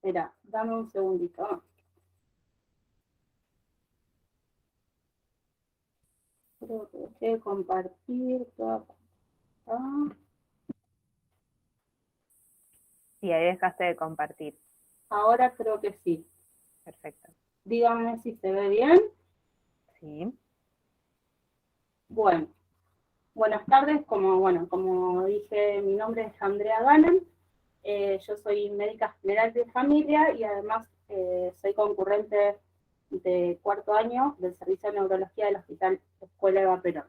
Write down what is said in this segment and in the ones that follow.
Espera, dame un segundito. Creo que dejé de compartir toda. Sí, ahí dejaste de compartir. Ahora creo que sí. Perfecto. Díganme si se ve bien. Sí. Bueno, buenas tardes. Como dije, mi nombre es Andrea Ganem. Yo soy médica general de familia y además soy concurrente de cuarto año del Servicio de Neurología del Hospital Escuela Eva Perón.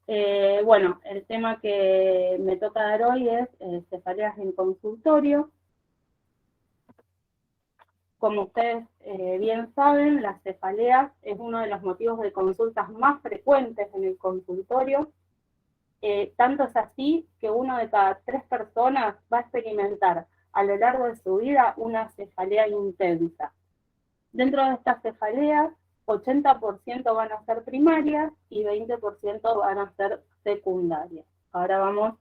El tema que me toca dar hoy es cefaleas en consultorio. Como ustedes bien saben, las cefaleas es uno de los motivos de consultas más frecuentes en el consultorio. Tanto es así que 1 de cada 3 personas va a experimentar a lo largo de su vida una cefalea intensa. Dentro de estas cefaleas, 80% van a ser primarias y 20% van a ser secundarias. Ahora vamos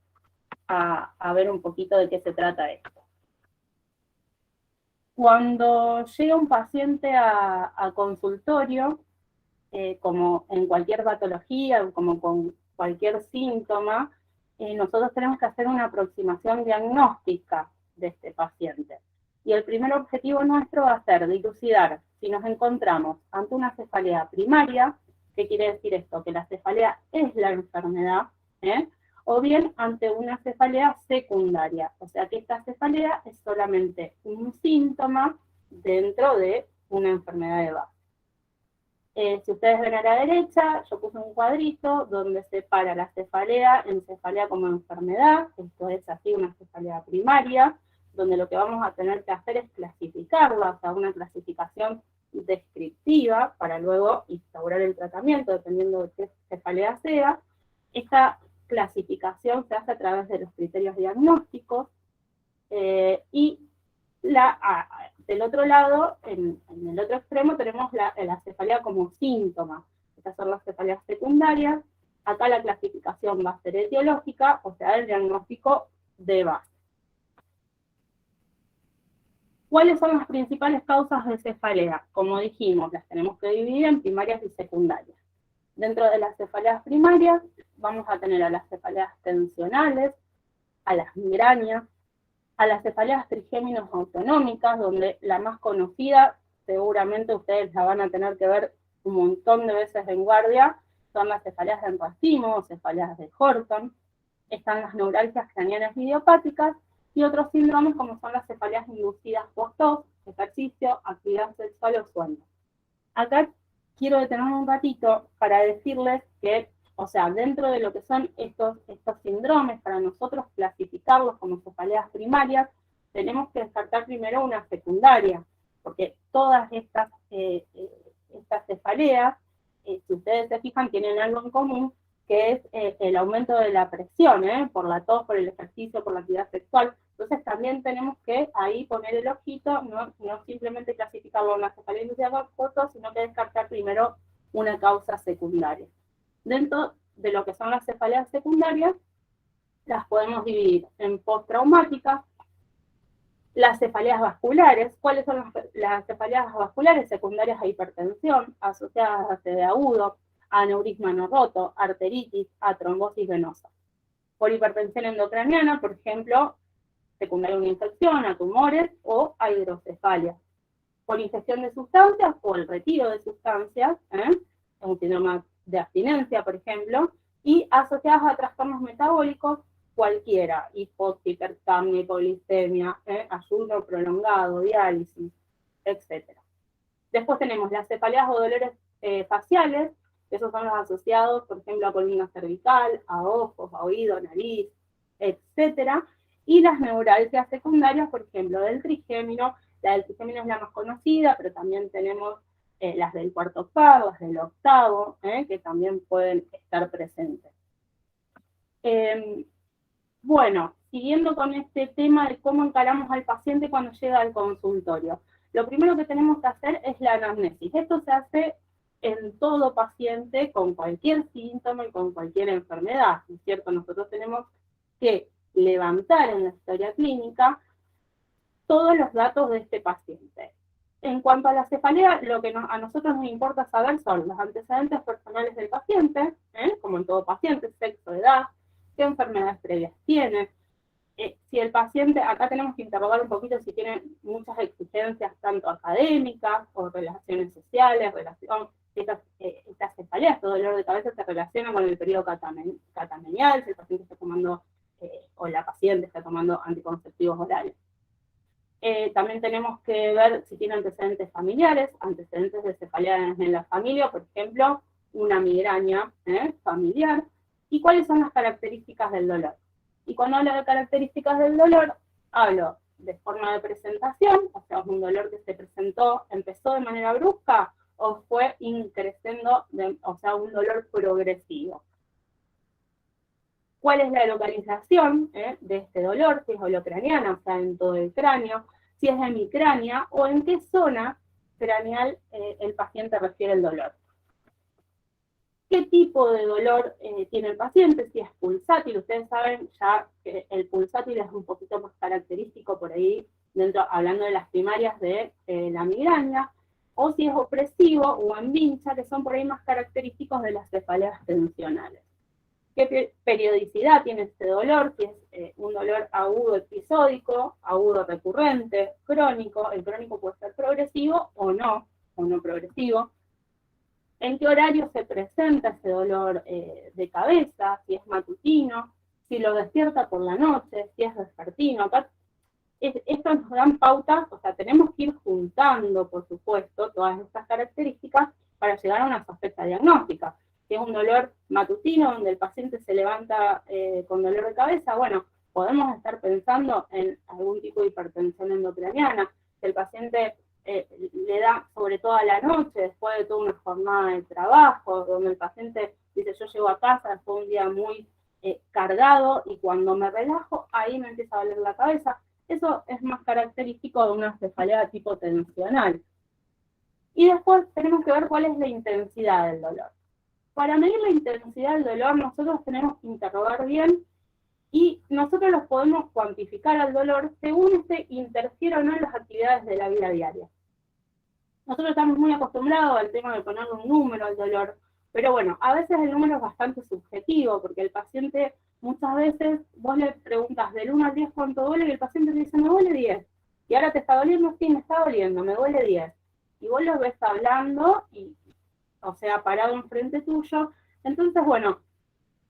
a ver un poquito de qué se trata esto. Cuando llega un paciente a consultorio, como en cualquier patología, como con cualquier síntoma, nosotros tenemos que hacer una aproximación diagnóstica de este paciente. Y el primer objetivo nuestro va a ser dilucidar si nos encontramos ante una cefalea primaria. ¿Qué quiere decir esto? Que la cefalea es la enfermedad, o bien ante una cefalea secundaria, o sea que esta cefalea es solamente un síntoma dentro de una enfermedad de base. Si ustedes ven a la derecha, yo puse un cuadrito donde separa la cefalea en cefalea como enfermedad, esto es así una cefalea primaria, donde lo que vamos a tener que hacer es clasificarla, o sea, una clasificación descriptiva para luego instaurar el tratamiento, dependiendo de qué cefalea sea. Esta clasificación se hace a través de los criterios diagnósticos y del otro lado, en el otro extremo, tenemos la cefalea como síntoma. Estas son las cefaleas secundarias. Acá la clasificación va a ser etiológica, o sea, el diagnóstico de base. ¿Cuáles son las principales causas de cefalea? Como dijimos, las tenemos que dividir en primarias y secundarias. Dentro de las cefaleas primarias, vamos a tener a las cefaleas tensionales, a las migrañas, a las cefaleas trigéminos autonómicas, donde la más conocida, seguramente ustedes la van a tener que ver un montón de veces en guardia, son las cefaleas de racimo o cefaleas de Horton. Están las neuralgias craneanas idiopáticas y otros síndromes como son las cefaleas inducidas post-tos, ejercicio, actividad sexual o sueño. Acá quiero detenerme un ratito para decirles que, o sea, dentro de lo que son estos síndromes, para nosotros clasificarlos como cefaleas primarias, tenemos que descartar primero una secundaria, porque todas estas cefaleas, si ustedes se fijan, tienen algo en común, que es el aumento de la presión, por la tos, por el ejercicio, por la actividad sexual. Entonces también tenemos que ahí poner el ojito, no simplemente clasificarlo en una cefalea inducida por tos, sino que descartar primero una causa secundaria. Dentro de lo que son las cefaleas secundarias, las podemos dividir en postraumáticas, las cefaleas vasculares. ¿Cuáles son las cefaleas vasculares? Secundarias a hipertensión, asociadas a sede agudo, a aneurisma no roto, arteritis, a trombosis venosa. Por hipertensión endocraniana, por ejemplo, secundaria a una infección, a tumores o a hidrocefalia. Por ingestión de sustancias o el retiro de sustancias, un síndrome de abstinencia, por ejemplo, y asociadas a trastornos metabólicos cualquiera, hipoxia, hipercapnia, hipoglicemia, ayuno prolongado, diálisis, etc. Después tenemos las cefaleas o dolores faciales, esos son los asociados, por ejemplo, a columna cervical, a ojos, a oído, nariz, etc. Y las neuralgias secundarias, por ejemplo, del trigémino. La del trigémino es la más conocida, pero también tenemos las del cuarto par, las del octavo, que también pueden estar presentes. Bueno, siguiendo con este tema de cómo encaramos al paciente cuando llega al consultorio. Lo primero que tenemos que hacer es la anamnesis. Esto se hace en todo paciente con cualquier síntoma y con cualquier enfermedad, ¿no es cierto? Nosotros tenemos que levantar en la historia clínica todos los datos de este paciente. En cuanto a la cefalea, lo que a nosotros nos importa saber son los antecedentes personales del paciente, como en todo paciente, sexo, edad, qué enfermedades previas tiene. Si el paciente, acá tenemos que interrogar un poquito si tiene muchas exigencias tanto académicas o relaciones sociales, estas cefaleas, este dolor de cabeza se relaciona con el periodo catamenial, si el paciente está tomando, o la paciente está tomando anticonceptivos orales. También tenemos que ver si tiene antecedentes familiares, antecedentes de cefaleas en la familia, por ejemplo, una migraña familiar, y cuáles son las características del dolor. Y cuando hablo de características del dolor, hablo de forma de presentación, o sea, es un dolor que se presentó, empezó de manera brusca, o fue increciendo, o sea, un dolor progresivo. ¿Cuál es la localización de este dolor? Si es holocraniana, o sea, en todo el cráneo, si es hemicránea, o en qué zona craneal el paciente refiere el dolor. ¿Qué tipo de dolor tiene el paciente? Si es pulsátil, ustedes saben ya que el pulsátil es un poquito más característico por ahí, hablando de las primarias de la migraña, o si es opresivo o en vincha, que son por ahí más característicos de las cefaleas tensionales. ¿Qué periodicidad tiene este dolor? Si es un dolor agudo episódico, agudo recurrente, crónico. El crónico puede ser progresivo o no progresivo. ¿En qué horario se presenta ese dolor de cabeza? Si es matutino, si lo despierta por la noche, si es vespertino. Acá, esto nos dan pautas, o sea, tenemos que ir juntando, por supuesto, todas estas características para llegar a una sospecha diagnóstica. Si es un dolor matutino, donde el paciente se levanta con dolor de cabeza, bueno, podemos estar pensando en algún tipo de hipertensión endocraniana. Si el paciente le da sobre todo a la noche, después de toda una jornada de trabajo, donde el paciente dice, yo llego a casa después de un día muy cargado, y cuando me relajo, ahí me empieza a doler la cabeza. Eso es más característico de una cefalea tipo tensional. Y después tenemos que ver cuál es la intensidad del dolor. Para medir la intensidad del dolor, nosotros tenemos que interrogar bien, y nosotros los podemos cuantificar al dolor según este interfiere o no en las actividades de la vida diaria. Nosotros estamos muy acostumbrados al tema de ponerle un número al dolor, pero bueno, a veces el número es bastante subjetivo, porque el paciente, muchas veces, vos le preguntas del 1 al 10 cuánto duele, y el paciente te dice, me duele 10. ¿Y ahora te está doliendo? Sí, me está doliendo, me duele 10. Y vos lo ves hablando, o sea, parado enfrente tuyo. Entonces, bueno,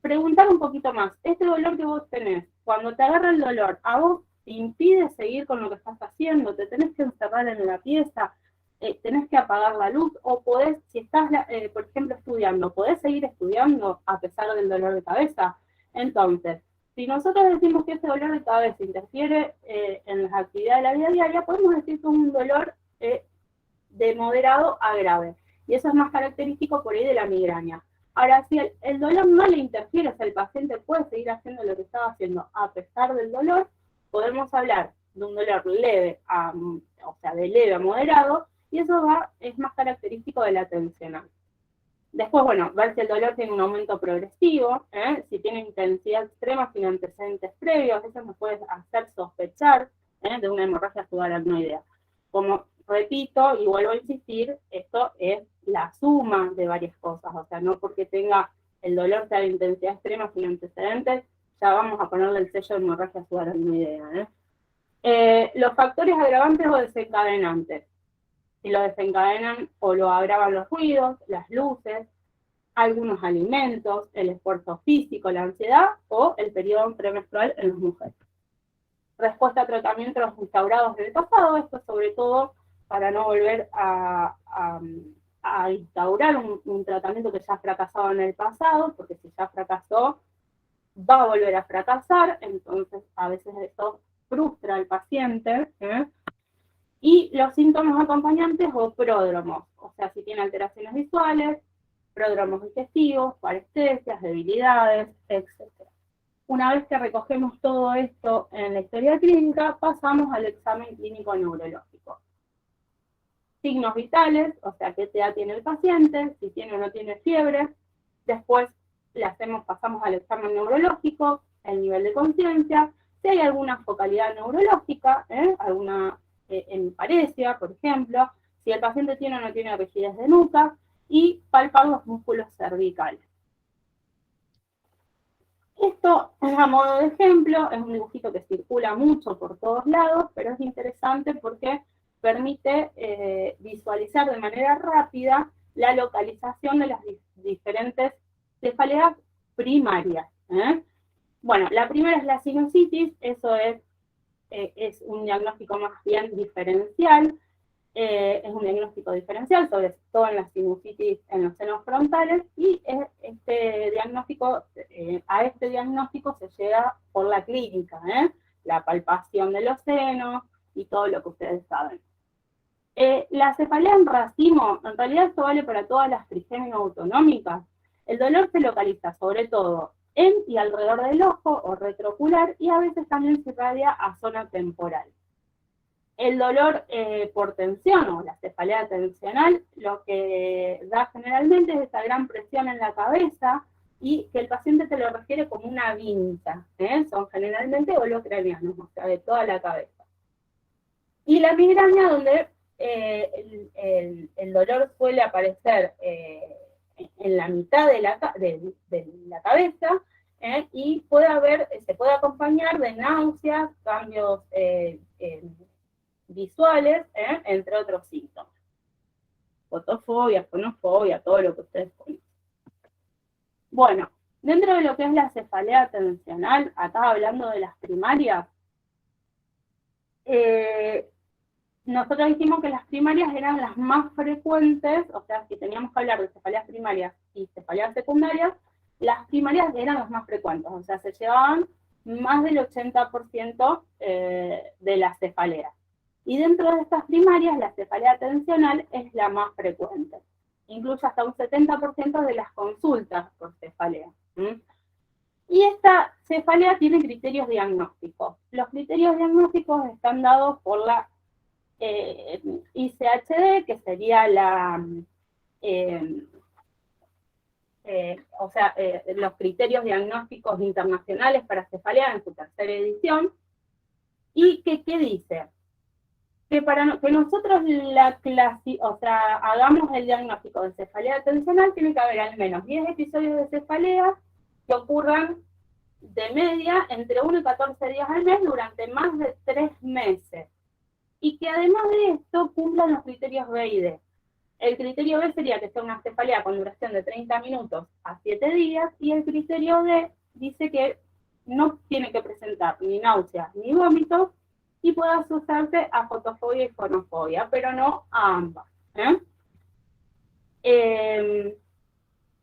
preguntar un poquito más. Este dolor que vos tenés, cuando te agarra el dolor, ¿a vos te impide seguir con lo que estás haciendo? ¿Te tenés que encerrar en la pieza? ¿Tenés que apagar la luz? ¿O podés, si estás, por ejemplo, estudiando, podés seguir estudiando a pesar del dolor de cabeza? Entonces, si nosotros decimos que ese dolor de cabeza interfiere en las actividades de la vida diaria, podemos decir que es un dolor de moderado a grave. Y eso es más característico por ahí de la migraña. Ahora, si el dolor no le interfiere, o sea, el paciente puede seguir haciendo lo que estaba haciendo a pesar del dolor, podemos hablar de un dolor leve, o sea, de leve a moderado, y eso es más característico de la tensional. Después, bueno, ver si el dolor tiene un aumento progresivo, si tiene intensidad extrema sin antecedentes previos, eso nos puede hacer sospechar de una hemorragia subaracnoidea. Como repito y vuelvo a insistir, esto es la suma de varias cosas, o sea, no porque tenga el dolor sea de intensidad extrema sin antecedentes, ya vamos a ponerle el sello de hemorragia subaracnoidea. Los factores agravantes o desencadenantes. Si lo desencadenan o lo agravan los ruidos, las luces, algunos alimentos, el esfuerzo físico, la ansiedad o el periodo premenstrual en las mujeres. Respuesta a tratamientos instaurados en el pasado, esto sobre todo para no volver a instaurar un tratamiento que ya ha fracasado en el pasado, porque si ya fracasó, va a volver a fracasar, entonces a veces eso frustra al paciente, y los síntomas acompañantes o pródromos, o sea, si tiene alteraciones visuales, pródromos digestivos, parestesias, debilidades, etc. Una vez que recogemos todo esto en la historia clínica, pasamos al examen clínico neurológico. Signos vitales, o sea, qué edad tiene el paciente, si tiene o no tiene fiebre. Después pasamos al examen neurológico, el nivel de conciencia, Si hay alguna focalidad neurológica, alguna hemiparesia, por ejemplo, si el paciente tiene o no tiene rigidez de nuca, y palpar los músculos cervicales. Esto, a modo de ejemplo, es un dibujito que circula mucho por todos lados, pero es interesante porque permite visualizar de manera rápida la localización de las diferentes cefaleas primarias. Bueno, la primera es la sinusitis, eso es un diagnóstico más bien diferencial, es un diagnóstico diferencial, sobre todo en la sinusitis en los senos frontales, y a este diagnóstico se llega por la clínica, la palpación de los senos y todo lo que ustedes saben. La cefalea en racimo, en realidad esto vale para todas las trigémino autonómicas. El dolor se localiza sobre todo en y alrededor del ojo o retroocular, y a veces también se irradia a zona temporal. El dolor por tensión o la cefalea tensional lo que da generalmente es esa gran presión en la cabeza y que el paciente te lo refiere como una vincha. Son generalmente holocranianos, o sea, de toda la cabeza. Y la migraña, donde el dolor suele aparecer en la mitad de la cabeza, y se puede acompañar de náuseas, cambios visuales, entre otros síntomas. Fotofobia, fonofobia, todo lo que ustedes conocen. Bueno, dentro de lo que es la cefalea tensional, acá hablando de las primarias, nosotros dijimos que las primarias eran las más frecuentes, o sea, si teníamos que hablar de cefaleas primarias y cefaleas secundarias, las primarias eran las más frecuentes, o sea, se llevaban más del 80% de las cefaleas. Y dentro de estas primarias, la cefalea tensional es la más frecuente. Incluye hasta un 70% de las consultas por cefalea. Y esta cefalea tiene criterios diagnósticos. Los criterios diagnósticos están dados por la ICHD, que sería los criterios diagnósticos internacionales para cefalea en su tercera edición. ¿Y qué dice? Que para que nosotros hagamos el diagnóstico de cefalea tensional, tiene que haber al menos 10 episodios de cefalea que ocurran de media entre 1 y 14 días al mes durante más de 3 meses. Y que además de esto cumplan los criterios B y D. El criterio B sería que sea una cefalea con duración de 30 minutos a 7 días, y el criterio D dice que no tiene que presentar ni náuseas ni vómitos, y puede asociarse a fotofobia y fonofobia, pero no a ambas.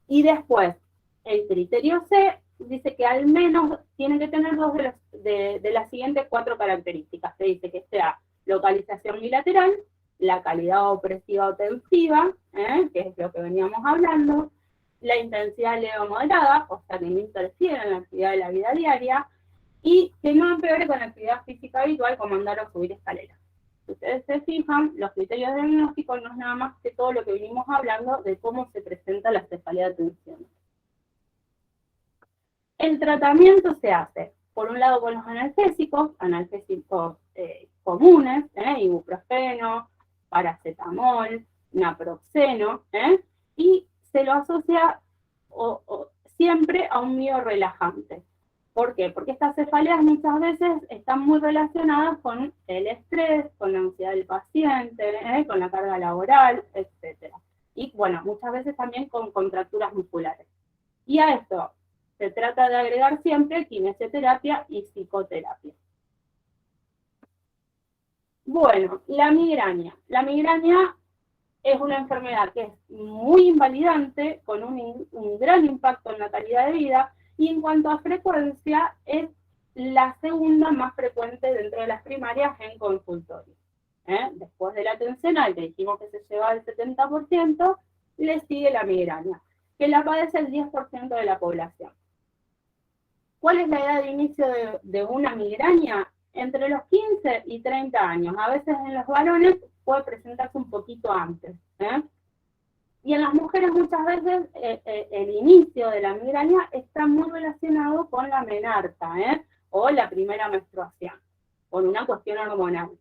Y después, el criterio C dice que al menos tiene que tener dos de las siguientes 4 características. Se dice que sea localización bilateral, la calidad opresiva o tensiva, que es lo que veníamos hablando, la intensidad leve o moderada, o sea, que no interfiere en la actividad de la vida diaria, y que no empeore con la actividad física habitual como andar o subir escaleras. Si ustedes se fijan, los criterios diagnósticos no es nada más que todo lo que venimos hablando de cómo se presenta la cefalea tensional. El tratamiento se hace, por un lado, con los analgésicos comunes, ibuprofeno, paracetamol, naproxeno, y se lo asocia siempre a un miorrelajante. ¿Por qué? Porque estas cefaleas muchas veces están muy relacionadas con el estrés, con la ansiedad del paciente, con la carga laboral, etc. Y bueno, muchas veces también con contracturas musculares. Y a esto se trata de agregar siempre kinesioterapia y psicoterapia. Bueno, la migraña. La migraña es una enfermedad que es muy invalidante, con un gran impacto en la calidad de vida, y en cuanto a frecuencia, es la segunda más frecuente dentro de las primarias en consultorio. Después de la tensional, que dijimos que se lleva el 70%, le sigue la migraña, que la padece el 10% de la población. ¿Cuál es la edad de inicio de una migraña? Entre los 15 y 30 años. A veces en los varones puede presentarse un poquito antes. Y en las mujeres muchas veces el inicio de la migraña está muy relacionado con la menarca, o la primera menstruación, por una cuestión hormonal.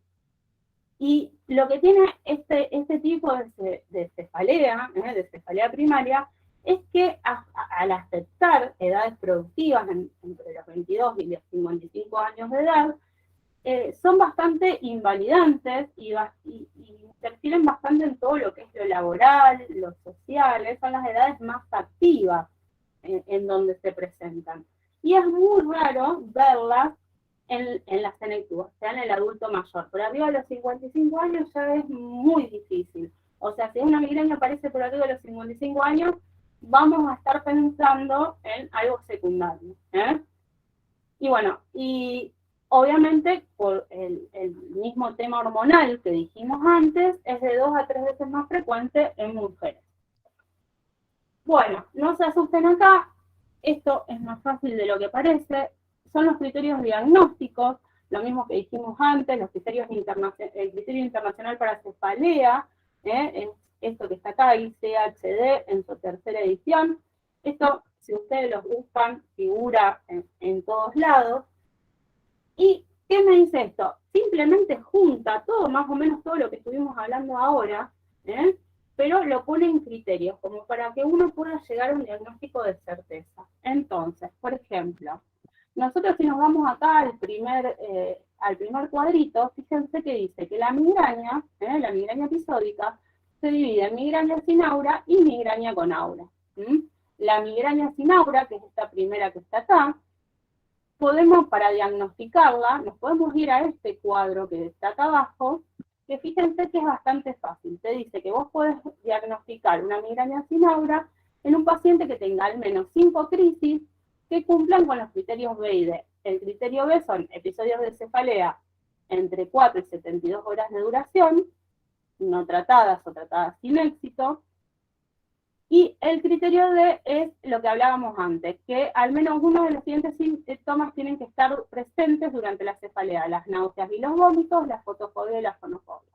Y lo que tiene este tipo de cefalea, de cefalea primaria, es que al aceptar edades productivas entre los 22 y los 55 años de edad, son bastante invalidantes y interfieren bastante en todo lo que es lo laboral, lo social, son las edades más activas en donde se presentan. Y es muy raro verlas en la senectud, o sea, en el adulto mayor. Por arriba de los 55 años ya es muy difícil. O sea, si una migraña aparece por arriba de los 55 años, vamos a estar pensando en algo secundario. Y bueno, y obviamente por el mismo tema hormonal que dijimos antes, es de 2 a 3 veces más frecuente en mujeres. Bueno, no se asusten acá, esto es más fácil de lo que parece, son los criterios diagnósticos, lo mismo que dijimos antes, los criterios el criterio internacional para cefalea, esto que está acá, ICHD, en su tercera edición. Esto, si ustedes lo buscan, figura en todos lados. ¿Y qué me dice esto? Simplemente junta todo, más o menos todo lo que estuvimos hablando ahora, pero lo pone en criterios, como para que uno pueda llegar a un diagnóstico de certeza. Entonces, por ejemplo, nosotros si nos vamos acá al primer cuadrito, fíjense que dice que la migraña episódica, se divide en migraña sin aura y migraña con aura. La migraña sin aura, que es esta primera que está acá, podemos, para diagnosticarla, nos podemos ir a este cuadro que está acá abajo, que fíjense que es bastante fácil. Te dice que vos podés diagnosticar una migraña sin aura en un paciente que tenga al menos 5 crisis que cumplan con los criterios B y D. El criterio B son episodios de cefalea entre 4 y 72 horas de duración, no tratadas o tratadas sin éxito. Y el criterio D es lo que hablábamos antes, que al menos uno de los siguientes síntomas tienen que estar presentes durante la cefalea: las náuseas y los vómitos, la fotofobia y la fonofobia.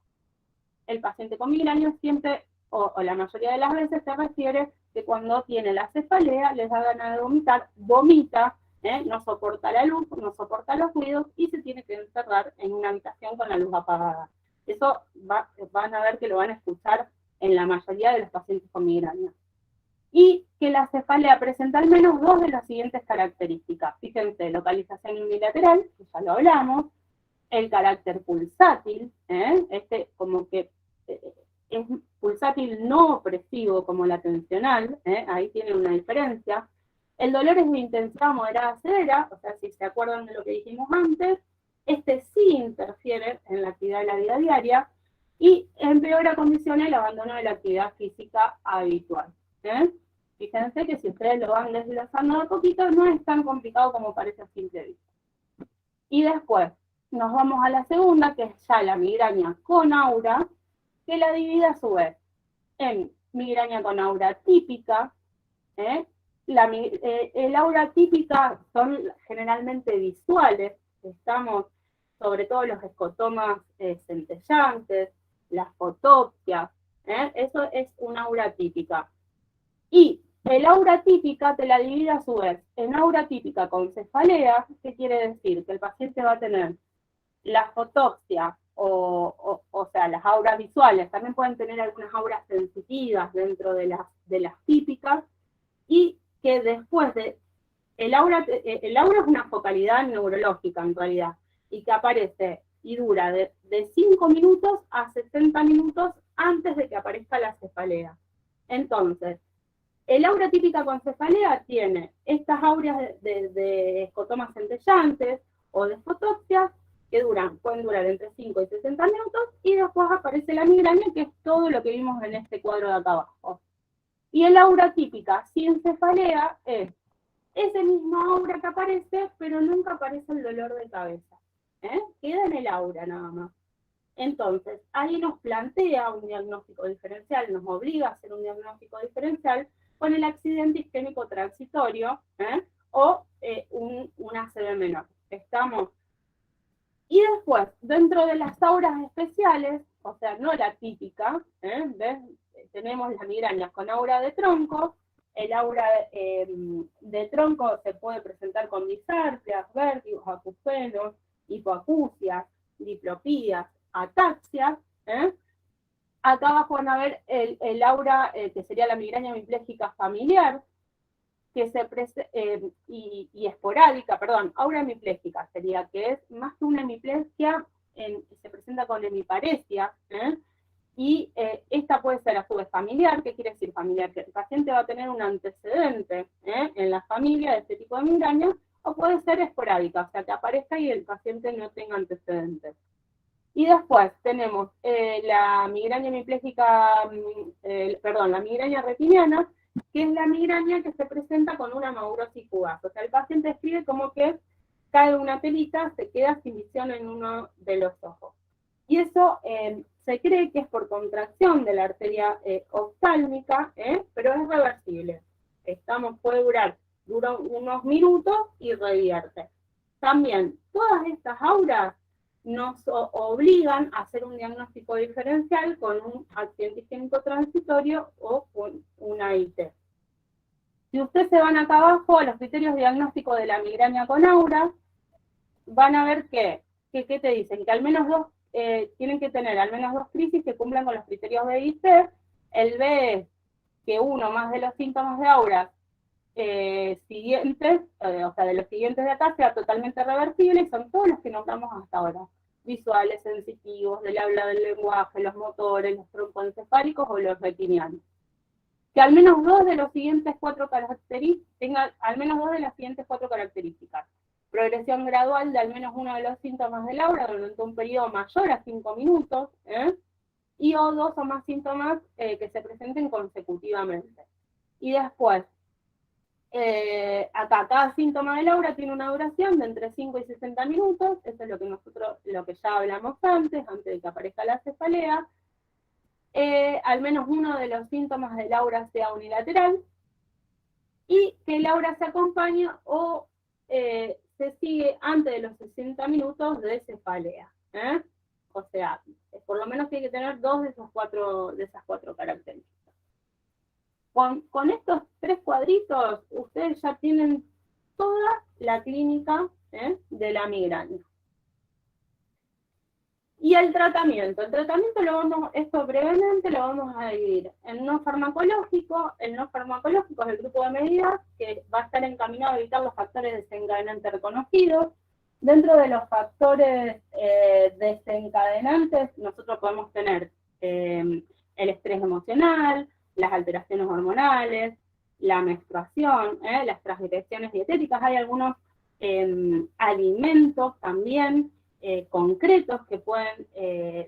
El paciente con migraña siempre, o la mayoría de las veces, se refiere que cuando tiene la cefalea, les da ganas de vomitar, vomita, no soporta la luz, no soporta los ruidos y se tiene que encerrar en una habitación con la luz apagada. Eso van a ver que lo van a escuchar en la mayoría de los pacientes con migraña. Y que la cefalea presenta al menos 2 de las siguientes características. Fíjense, localización unilateral, que ya lo hablamos, el carácter pulsátil, como que es pulsátil no opresivo como la tensional, ahí tiene una diferencia. El dolor es de intensidad moderada severa, o sea, si se acuerdan de lo que dijimos antes, este sí interfiere en la actividad de la vida diaria y empeora condiciones el abandono de la actividad física habitual. Fíjense que si ustedes lo van desglosando de poquito, no es tan complicado como parece a simple vista. Y después nos vamos a la segunda, que es ya la migraña con aura, que la divide a su vez en migraña con aura típica. El aura típica son generalmente visuales, estamos sobre todo los escotomas centellantes, las fotopsias, eso es una aura típica. Y el aura típica te la divide a su vez en aura típica con cefalea, ¿qué quiere decir? Que el paciente va a tener la fotopsia, o sea, las auras visuales, también pueden tener algunas auras sensitivas dentro de las típicas, y que después de... El aura es una focalidad neurológica en realidad, y que aparece y dura de 5 minutos a 60 minutos antes de que aparezca la cefalea. Entonces, el aura típica con cefalea tiene estas auras de escotomas centellantes o de fotopsias que pueden durar entre 5 y 60 minutos, y después aparece la migraña, que es todo lo que vimos en este cuadro de acá abajo. Y el aura típica sin cefalea es ese mismo aura que aparece, pero nunca aparece el dolor de cabeza. Queda en el aura nada más. Entonces, ahí nos plantea un diagnóstico diferencial, nos obliga a hacer un diagnóstico diferencial con el accidente isquémico transitorio o un ACV menor. ¿Estamos? Y después, dentro de las auras especiales, o sea, no la típica, ¿ves? Tenemos las migrañas con aura de tronco, el aura de tronco se puede presentar con disartrias, vértigos, acufenos, hipoacusias, diplopías, ataxias. Acá abajo van a ver el aura, que sería la migraña hemipléjica familiar, que y esporádica, perdón, aura hemipléjica sería que es más que una hemiplegia, se presenta con hemiparesia, y esta puede ser a su vez familiar. ¿Qué quiere decir familiar? Que el paciente va a tener un antecedente en la familia de este tipo de migraña, o puede ser esporádica, o sea, que aparezca y el paciente no tenga antecedentes. Y después tenemos la migraña hemipléjica, la migraña retiniana, que es la migraña que se presenta con una amaurosis fugaz. O sea, el paciente describe como que cae una telita, se queda sin visión en uno de los ojos. Y eso se cree que es por contracción de la arteria oftálmica, pero es reversible. Dura unos minutos y revierte. También, todas estas auras nos obligan a hacer un diagnóstico diferencial con un accidente isquémico transitorio o con una IT. Si ustedes se van acá abajo a los criterios diagnósticos de la migraña con aura, van a ver que ¿qué te dicen? Que al menos tienen que tener al menos 2 crisis que cumplan con los criterios B y C. El B es que uno más de los síntomas de aura siguientes, o sea, de los siguientes de acá, sea totalmente reversible, y son todos los que nombramos hasta ahora. Visuales, sensitivos, del habla, del lenguaje, los motores, los troncoencefálicos o los retinianos. Que al menos 2 de los siguientes 4 características, tenga al menos 2 de las siguientes 4 características. Progresión gradual de al menos uno de los síntomas del aura durante un periodo mayor a 5 minutos, y o 2 o más síntomas que se presenten consecutivamente. Y después, acá cada síntoma del aura tiene una duración de entre 5 y 60 minutos, eso es lo que ya hablamos antes de que aparezca la cefalea. Al menos uno de los síntomas del aura sea unilateral, y que el aura se acompañe o se sigue antes de los 60 minutos de cefalea. O sea, por lo menos tiene que tener 2 de esas 4 características. Con estos 3 cuadritos, ustedes ya tienen toda la clínica de la migraña. Y el tratamiento esto brevemente lo vamos a dividir en no farmacológico. El no farmacológico es el grupo de medidas que va a estar encaminado a evitar los factores desencadenantes reconocidos. Dentro de los factores desencadenantes, nosotros podemos tener el estrés emocional, las alteraciones hormonales, la menstruación, las transgresiones dietéticas. Hay algunos alimentos también concretos que pueden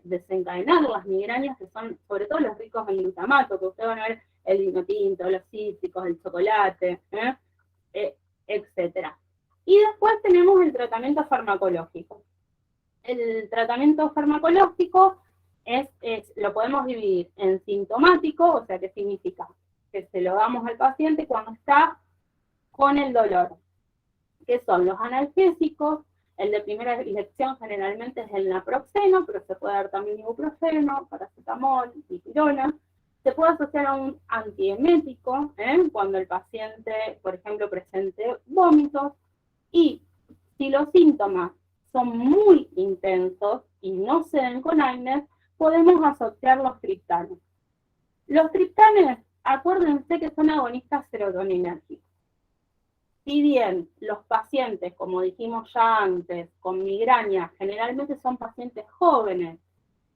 desencadenar las migrañas, que son sobre todo los ricos en glutamato, que ustedes van a ver el vino tinto, los cítricos, el chocolate, etc. Y después tenemos el tratamiento farmacológico. El tratamiento farmacológico lo podemos dividir en sintomático, o sea, ¿qué significa? Que se lo damos al paciente cuando está con el dolor, que son los analgésicos. El de primera elección generalmente es el naproxeno, pero se puede dar también ibuprofeno, paracetamol, dipirona. Se puede asociar a un antiemético cuando el paciente, por ejemplo, presente vómitos. Y si los síntomas son muy intensos y no se den con AINES, podemos asociar los triptanes. Los triptanes, acuérdense que son agonistas serotoninérgicos. Si bien los pacientes, como dijimos ya antes, con migraña, generalmente son pacientes jóvenes,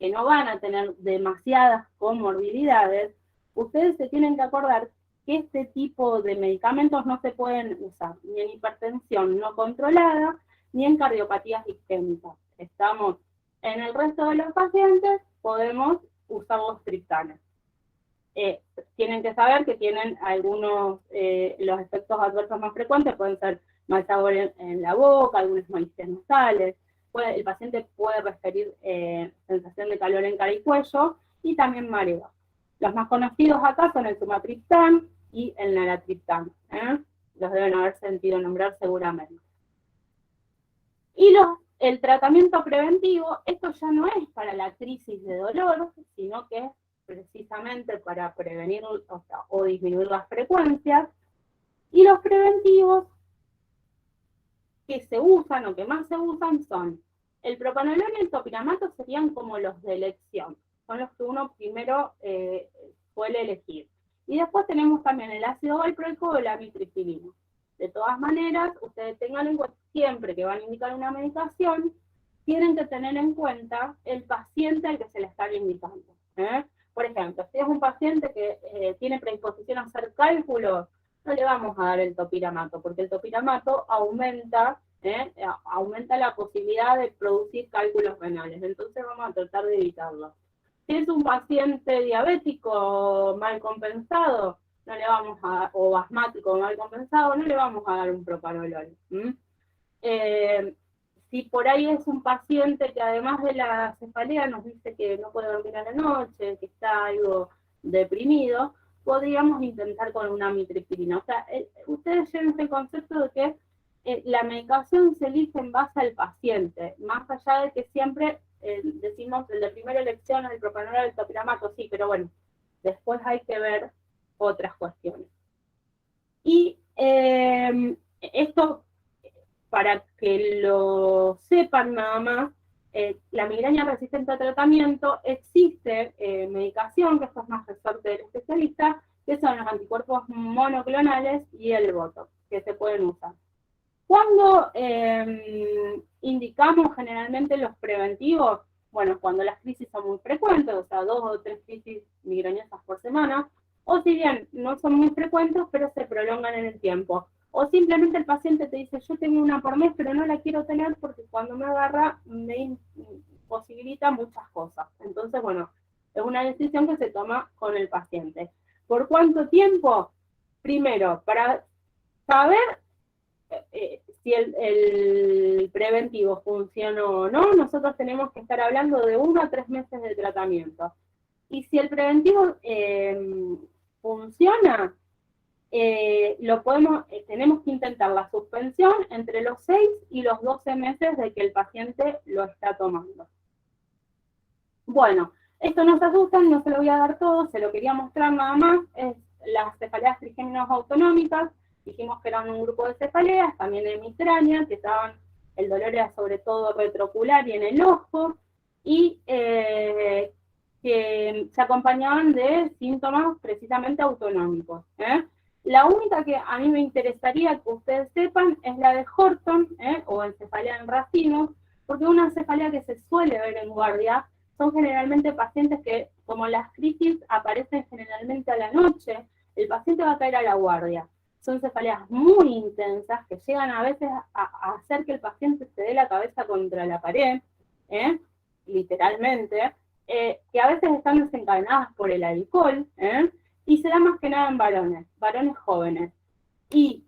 que no van a tener demasiadas comorbilidades, ustedes se tienen que acordar que este tipo de medicamentos no se pueden usar ni en hipertensión no controlada, ni en cardiopatías isquémicas. Estamos en el resto de los pacientes, podemos usar los triptanes. Tienen que saber que tienen algunos, los efectos adversos más frecuentes pueden ser mal sabor en la boca, algunas molestias nasales, el paciente puede referir sensación de calor en cara y cuello, y también mareo. Los más conocidos acá son el sumatriptán y el naratriptán, los deben haber sentido nombrar seguramente. Y el tratamiento preventivo, esto ya no es para la crisis de dolor, sino que es precisamente para prevenir o disminuir las frecuencias, y los preventivos que se usan o que más se usan son el propanolol y el topiramato, serían como los de elección, son los que uno primero suele elegir. Y después tenemos también el ácido valproico o la amitriptilina. De todas maneras, ustedes tengan en cuenta siempre que van a indicar una medicación, tienen que tener en cuenta el paciente al que se le está indicando. Por ejemplo, si es un paciente que tiene predisposición a hacer cálculos, no le vamos a dar el topiramato, porque el topiramato aumenta la posibilidad de producir cálculos renales, entonces vamos a tratar de evitarlo. Si es un paciente diabético mal compensado, no le vamos a dar, o asmático mal compensado, no le vamos a dar un propanolol. Si por ahí es un paciente que además de la cefalea nos dice que no puede dormir a la noche, que está algo deprimido, podríamos intentar con una amitriptilina. O sea, ustedes lleven el concepto de que la medicación se elige en base al paciente, más allá de que siempre decimos el de primera elección es el propanolol, el topiramato, sí, pero bueno, después hay que ver otras cuestiones. Y esto, para que lo sepan nada más, la migraña resistente a tratamiento, existe medicación, que esto es más resorte del especialista, que son los anticuerpos monoclonales y el Botox, que se pueden usar. ¿Cuándo indicamos generalmente los preventivos? Bueno, cuando las crisis son muy frecuentes, o sea, 2 o 3 crisis migrañosas por semana, o si bien no son muy frecuentes, pero se prolongan en el tiempo. O simplemente el paciente te dice, yo tengo una por mes, pero no la quiero tener porque cuando me agarra me imposibilita muchas cosas. Entonces, bueno, es una decisión que se toma con el paciente. ¿Por cuánto tiempo? Primero, para saber si el preventivo funcionó o no, nosotros tenemos que estar hablando de 1 a 3 meses de tratamiento. Y si el preventivo funciona, tenemos que intentar la suspensión entre los 6 y los 12 meses de que el paciente lo está tomando. Bueno, esto nos asusta, no se lo voy a dar todo, se lo quería mostrar nada más, es las cefaleas trigéminos autonómicas. Dijimos que eran un grupo de cefaleas, también de migraña, que estaban, el dolor era sobre todo retroocular y en el ojo, y que se acompañaban de síntomas precisamente autonómicos. La única que a mí me interesaría que ustedes sepan es la de Horton, o encefalea en racimos, porque una cefalea que se suele ver en guardia son generalmente pacientes que, como las crisis aparecen generalmente a la noche, el paciente va a caer a la guardia. Son cefaleas muy intensas que llegan a veces a hacer que el paciente se dé la cabeza contra la pared, literalmente, que a veces están desencadenadas por el alcohol, y se da más que nada en varones jóvenes. Y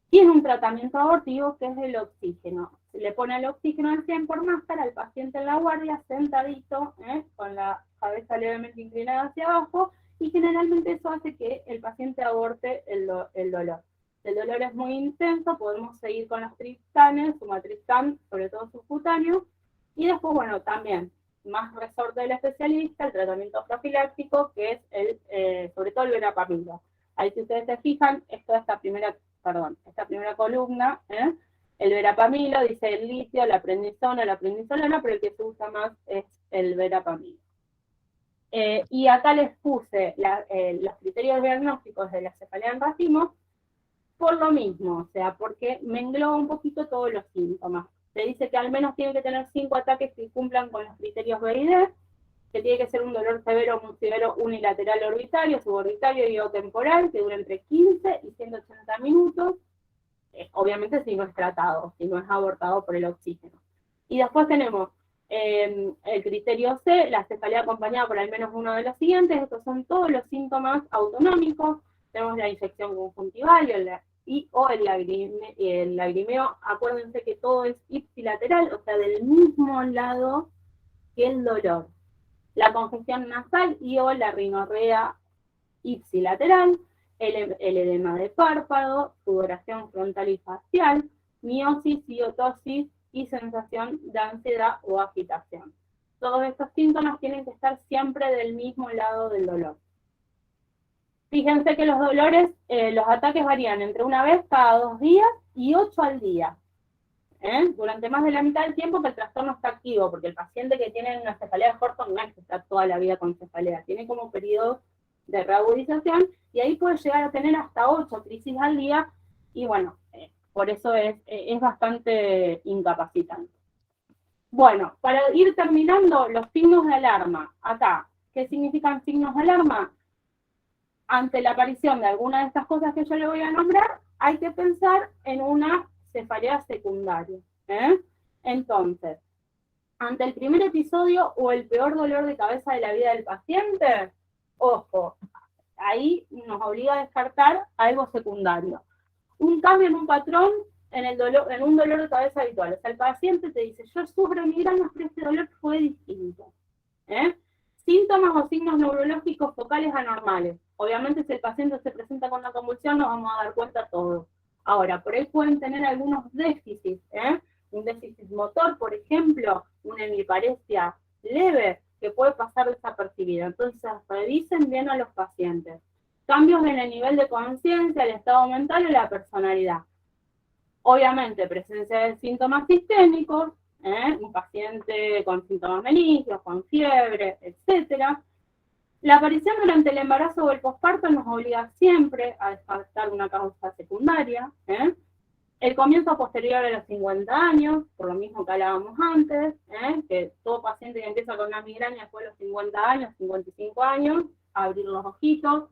tiene un tratamiento abortivo que es el oxígeno. Se le pone el oxígeno al 100 por máscara al paciente en la guardia, sentadito, con la cabeza levemente inclinada hacia abajo, y generalmente eso hace que el paciente aborte el dolor. El dolor es muy intenso, podemos seguir con los triptanes, sumatriptan, sobre todo subcutáneo, y después, bueno, también, más resorte del especialista, el tratamiento profiláctico, que es sobre todo el verapamilo. Ahí si ustedes se fijan, esta primera columna, el verapamilo, dice el litio, la prednisona, pero el que se usa más es el verapamilo. Y acá les puse los criterios diagnósticos de la cefalea en racimos por lo mismo, o sea, porque me engloba un poquito todos los síntomas. Se dice que al menos tiene que tener 5 ataques que cumplan con los criterios B y D, que tiene que ser un dolor severo unilateral orbitario, suborbitario y o temporal, que dura entre 15 y 180 minutos, obviamente si no es tratado, si no es abortado por el oxígeno. Y después tenemos el criterio C, la cefalea acompañada por al menos uno de los siguientes. Estos son todos los síntomas autonómicos. Tenemos la infección conjuntival o el lagrimeo. Acuérdense que todo es ipsilateral, o sea, del mismo lado que el dolor. La congestión nasal y o la rinorrea ipsilateral, el edema de párpado, sudoración frontal y facial, miosis, citosis y sensación de ansiedad o agitación. todos estos síntomas tienen que estar siempre del mismo lado del dolor. Fíjense que los dolores, los ataques varían entre una vez cada 2 días y 8 al día. Durante más de la mitad del tiempo que el trastorno está activo, porque el paciente que tiene una cefalea de Horton no es que está toda la vida con cefalea, tiene como periodos de reagudización y ahí puede llegar a tener hasta 8 crisis al día y bueno, por eso es bastante incapacitante. Bueno, para ir terminando, los signos de alarma. Acá, ¿qué significan signos de alarma? Ante la aparición de alguna de estas cosas que yo le voy a nombrar, hay que pensar en una cefalea secundaria. Entonces, ante el primer episodio o el peor dolor de cabeza de la vida del paciente, ojo, ahí nos obliga a descartar algo secundario. Un cambio en un patrón en un dolor de cabeza habitual. O sea, el paciente te dice, yo sufro migrañas, pero este dolor fue distinto. Síntomas o signos neurológicos focales anormales. Obviamente, si el paciente se presenta con una convulsión, nos vamos a dar cuenta todos. Ahora, por ahí pueden tener algunos déficits, un déficit motor, por ejemplo, una hemiparesia leve, que puede pasar desapercibida. Entonces, revisen bien a los pacientes. Cambios en el nivel de conciencia, el estado mental o la personalidad. Obviamente, presencia de síntomas sistémicos, un paciente con síntomas meningios, con fiebre, etc. La aparición durante el embarazo o el posparto nos obliga siempre a descartar una causa secundaria. El comienzo posterior a los 50 años, por lo mismo que hablábamos antes, que todo paciente que empieza con una migraña después de los 50 años, 55 años, abrir los ojitos.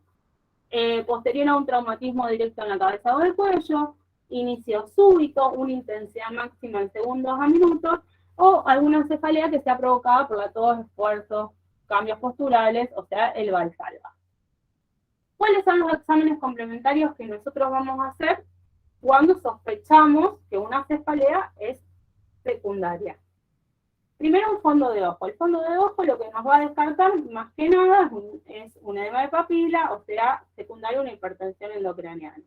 Posterior a un traumatismo directo en la cabeza o el cuello, inicio súbito, una intensidad máxima en segundos a minutos, o alguna cefalea que sea provocada por todos los esfuerzos, cambios posturales, o sea, el valsalva. ¿Cuáles son los exámenes complementarios que nosotros vamos a hacer cuando sospechamos que una cefalea es secundaria? Primero, un fondo de ojo. El fondo de ojo lo que nos va a descartar más que nada es un edema de papila, o sea, secundario a una hipertensión endocraniana.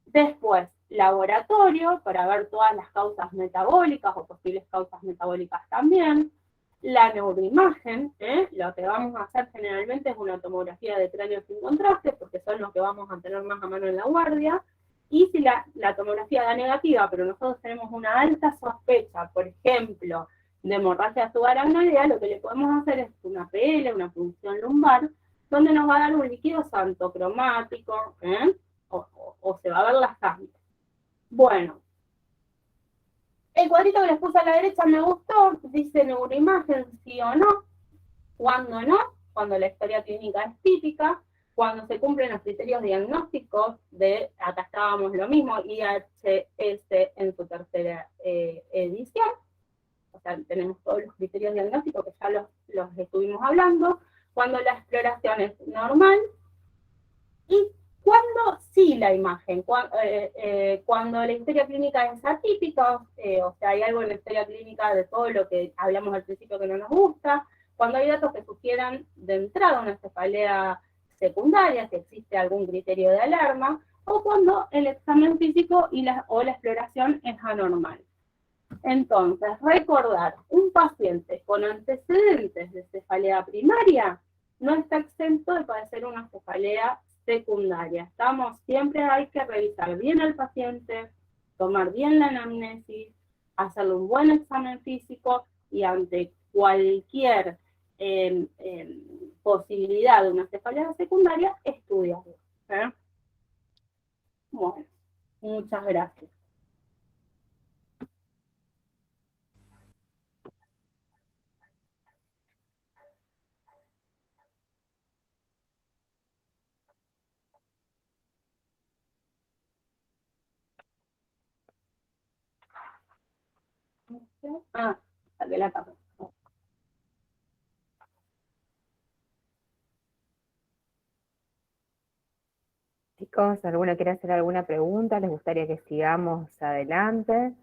Después, laboratorio, para ver todas las causas metabólicas o posibles causas metabólicas también. La neuroimagen, lo que vamos a hacer generalmente es una tomografía de cráneo sin contraste, porque son los que vamos a tener más a mano en la guardia. Y si la tomografía da negativa, pero nosotros tenemos una alta sospecha, por ejemplo, de hemorragia subaracnoidea, lo que le podemos hacer es una PL, una punción lumbar, donde nos va a dar un líquido xantocromático, o se va a ver la sangre. Bueno, el cuadrito que les puse a la derecha me gustó, dice neuroimagen, sí o no, cuando no, cuando la historia clínica es típica, cuando se cumplen los criterios diagnósticos acá estábamos lo mismo, IHS en su tercera edición, o sea, tenemos todos los criterios diagnósticos que ya los estuvimos hablando, cuando la exploración es normal, y cuando sí la imagen, cuando la historia clínica es atípica, o sea, hay algo en la historia clínica de todo lo que hablamos al principio que no nos gusta, cuando hay datos que sugieran de entrada una cefalea secundaria, si existe algún criterio de alarma, o cuando el examen físico o la exploración es anormal. Entonces, recordar, un paciente con antecedentes de cefalea primaria no está exento de padecer una cefalea secundaria. Siempre hay que revisar bien al paciente, tomar bien la anamnesis, hacerle un buen examen físico y ante cualquier posibilidad de una cefalea secundaria, estudiarlo. Bueno, muchas gracias. Saqué la tapa. Chicos, ¿alguno quiere hacer alguna pregunta? ¿Les gustaría que sigamos adelante?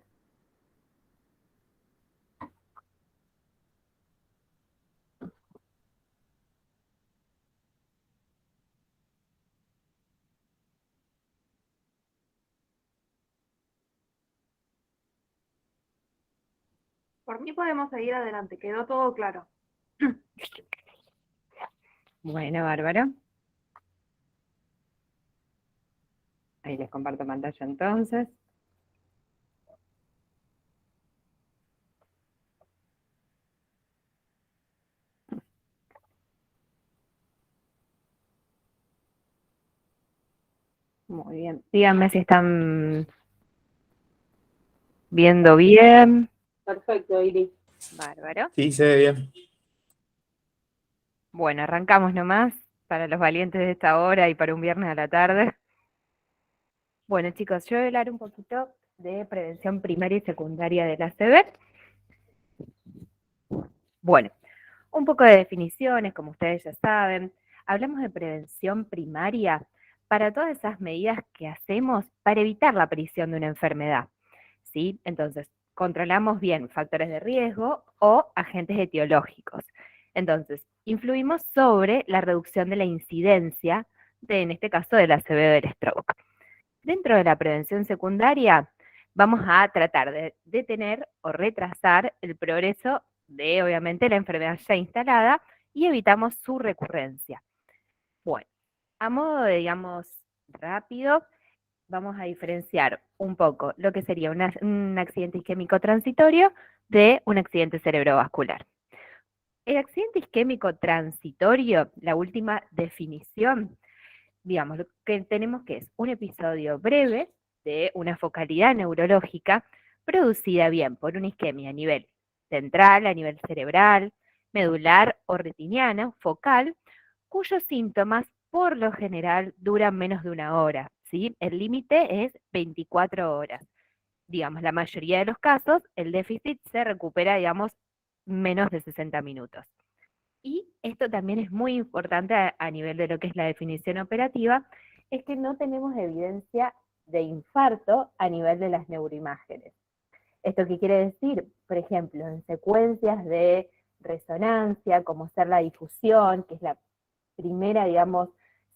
Por mí podemos seguir adelante, quedó todo claro. Bueno, bárbaro. Ahí les comparto pantalla entonces. Muy bien. Díganme si están viendo bien. Perfecto, Iris. Bárbaro. Sí, se ve bien. Bueno, arrancamos nomás para los valientes de esta hora y para un viernes a la tarde. Bueno, chicos, yo voy a hablar un poquito de prevención primaria y secundaria del ACV. Bueno, un poco de definiciones, como ustedes ya saben. Hablamos de prevención primaria para todas esas medidas que hacemos para evitar la aparición de una enfermedad, ¿sí? Entonces, controlamos bien factores de riesgo o agentes etiológicos. Entonces, influimos sobre la reducción de la incidencia de, en este caso, del ACV o del stroke. Dentro de la prevención secundaria, vamos a tratar de detener o retrasar el progreso de, obviamente, la enfermedad ya instalada y evitamos su recurrencia. Bueno, a modo de, digamos, rápido, vamos a diferenciar un poco lo que sería un accidente isquémico transitorio de un accidente cerebrovascular. El accidente isquémico transitorio, la última definición, digamos, lo que tenemos que es un episodio breve de una focalidad neurológica producida bien por una isquemia a nivel central, a nivel cerebral, medular o retiniano, focal, cuyos síntomas por lo general duran menos de una hora, ¿sí? El límite es 24 horas. Digamos, la mayoría de los casos, el déficit se recupera, digamos, menos de 60 minutos. Y esto también es muy importante a nivel de lo que es la definición operativa, es que no tenemos evidencia de infarto a nivel de las neuroimágenes. ¿Esto qué quiere decir? Por ejemplo, en secuencias de resonancia, como ser la difusión, que es la primera, digamos,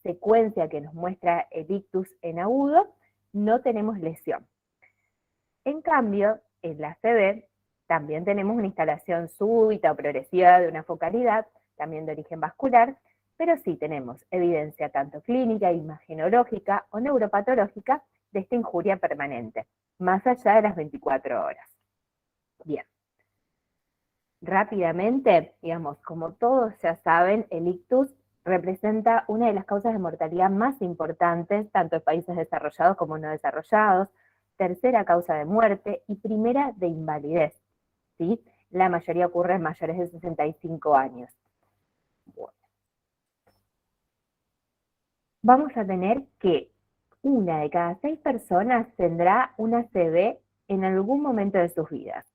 secuencia que nos muestra el ictus en agudo, no tenemos lesión. En cambio, en la ACV también tenemos una instalación súbita o progresiva de una focalidad, también de origen vascular, pero sí tenemos evidencia tanto clínica, imagenológica o neuropatológica de esta injuria permanente, más allá de las 24 horas. Bien. Rápidamente, digamos, como todos ya saben, el ictus representa una de las causas de mortalidad más importantes, tanto en países desarrollados como no desarrollados, tercera causa de muerte y primera de invalidez, ¿sí? La mayoría ocurre en mayores de 65 años. Bueno. Vamos a tener que una de cada 6 personas tendrá una ACV en algún momento de sus vidas.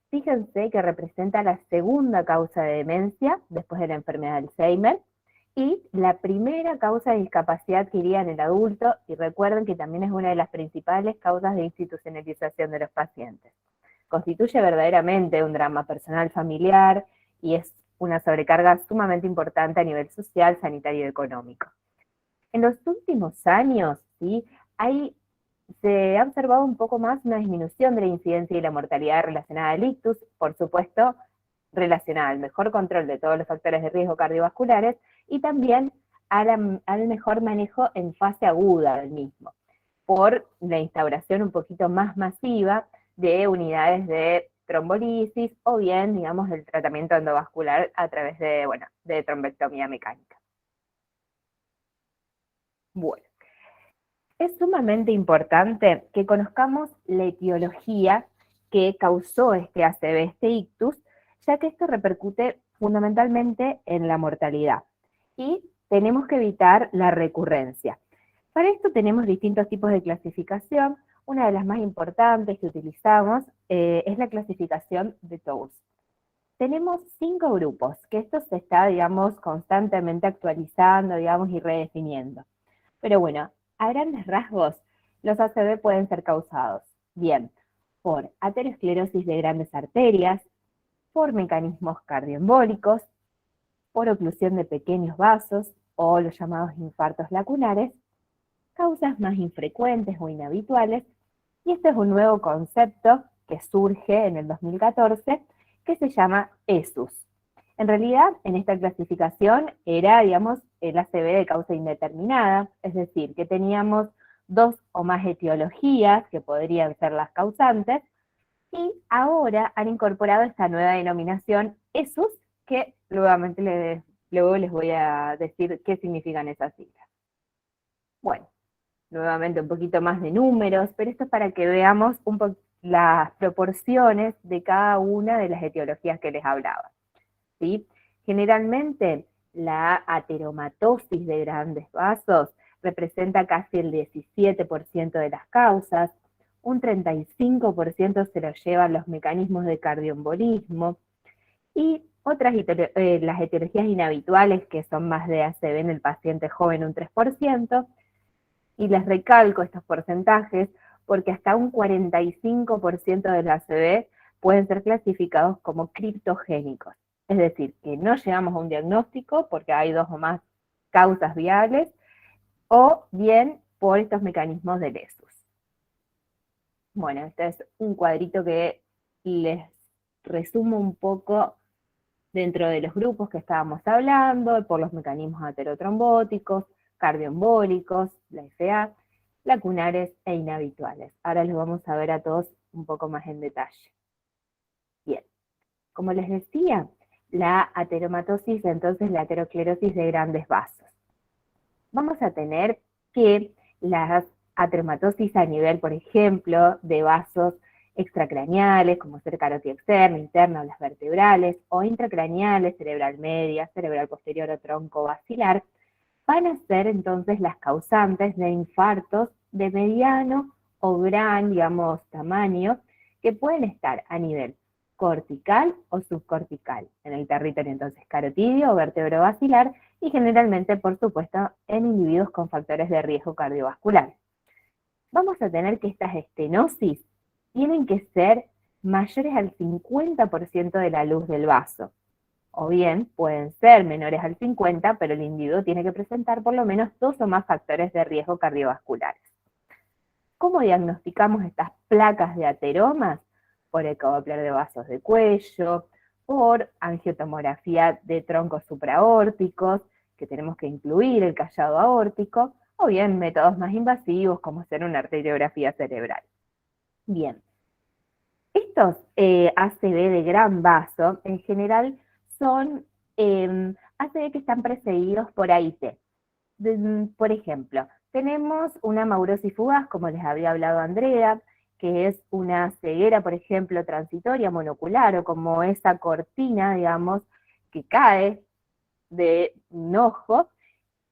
Fíjense que representa la segunda causa de demencia después de la enfermedad de Alzheimer y la primera causa de discapacidad adquirida en el adulto, y recuerden que también es una de las principales causas de institucionalización de los pacientes. Constituye verdaderamente un drama personal familiar y es una sobrecarga sumamente importante a nivel social, sanitario y económico. En los últimos años, ¿sí?, se ha observado un poco más una disminución de la incidencia y la mortalidad relacionada al ictus, por supuesto, relacionada al mejor control de todos los factores de riesgo cardiovasculares y también al mejor manejo en fase aguda del mismo, por la instauración un poquito más masiva de unidades de trombolisis o bien, digamos, el tratamiento endovascular a través de, bueno, de trombectomía mecánica. Bueno. Es sumamente importante que conozcamos la etiología que causó este ACV, este ictus, ya que esto repercute fundamentalmente en la mortalidad. Y tenemos que evitar la recurrencia. Para esto tenemos distintos tipos de clasificación. Una de las más importantes que utilizamos es la clasificación de TOWS. Tenemos 5 grupos, que esto se está, digamos, constantemente actualizando, digamos, y redefiniendo. Pero bueno, a grandes rasgos, los ACV pueden ser causados, bien, por aterosclerosis de grandes arterias, por mecanismos cardioembólicos, por oclusión de pequeños vasos o los llamados infartos lacunares, causas más infrecuentes o inhabituales, y este es un nuevo concepto que surge en el 2014, que se llama ESUS. En realidad, en esta clasificación era, digamos, el ACV de causa indeterminada, es decir, que teníamos 2 o más etiologías que podrían ser las causantes, y ahora han incorporado esta nueva denominación ESUS, que luego les voy a decir qué significan esas siglas. Bueno, nuevamente un poquito más de números, pero esto es para que veamos un poco las proporciones de cada una de las etiologías que les hablaba, ¿sí? Generalmente la ateromatosis de grandes vasos representa casi el 17% de las causas, un 35% se lo llevan los mecanismos de cardioembolismo, y las etiologías inhabituales, que son más de ACV en el paciente joven, un 3%, y les recalco estos porcentajes porque hasta un 45% del ACV pueden ser clasificados como criptogénicos, es decir, que no llegamos a un diagnóstico porque hay 2 o más causas viables, o bien por estos mecanismos del ESUS. Bueno, este es un cuadrito que les resumo un poco dentro de los grupos que estábamos hablando, por los mecanismos aterotrombóticos, cardioembólicos, la FA, lacunares e inhabituales. Ahora los vamos a ver a todos un poco más en detalle. Bien, como les decía, la ateromatosis, entonces la aterosclerosis de grandes vasos. Vamos a tener que las ateromatosis a nivel, por ejemplo, de vasos extracraneales, como ser carótida externa, interna o las vertebrales, o intracraneales, cerebral media, cerebral posterior o tronco basilar, van a ser entonces las causantes de infartos de mediano o gran, digamos, tamaño, que pueden estar a nivel cortical o subcortical, en el territorio entonces carotidio o vertebrovascular, y generalmente, por supuesto, en individuos con factores de riesgo cardiovascular. Vamos a tener que estas estenosis tienen que ser mayores al 50% de la luz del vaso. O bien, pueden ser menores al 50, pero el individuo tiene que presentar por lo menos 2 o más factores de riesgo cardiovasculares. ¿Cómo diagnosticamos estas placas de ateromas? Por ecodoppler de vasos de cuello, por angiotomografía de troncos supraórticos, que tenemos que incluir el callado aórtico, o bien métodos más invasivos como hacer una arteriografía cerebral. Bien, estos ACV de gran vaso, en general, son ACV que están precedidos por AIT. Por ejemplo, tenemos una maurosis fugaz, como les había hablado Andrea, que es una ceguera, por ejemplo, transitoria monocular, o como esa cortina, digamos, que cae de un ojo,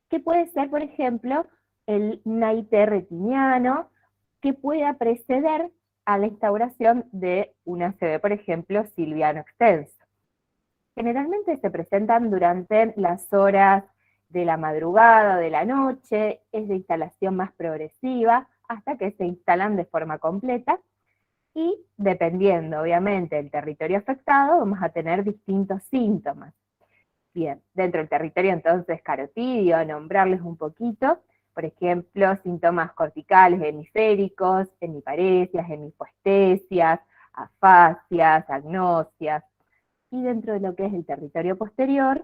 que puede ser, por ejemplo, el AIT retiniano, que pueda preceder a la instauración de un ACV, por ejemplo, silviano extenso. Generalmente se presentan durante las horas de la madrugada o de la noche, es de instalación más progresiva, hasta que se instalan de forma completa, y dependiendo, obviamente, del territorio afectado, vamos a tener distintos síntomas. Bien, dentro del territorio entonces carotidio, nombrarles un poquito, por ejemplo, síntomas corticales hemisféricos, hemiparesias, hemipoestesias, afasias, agnosias, y dentro de lo que es el territorio posterior,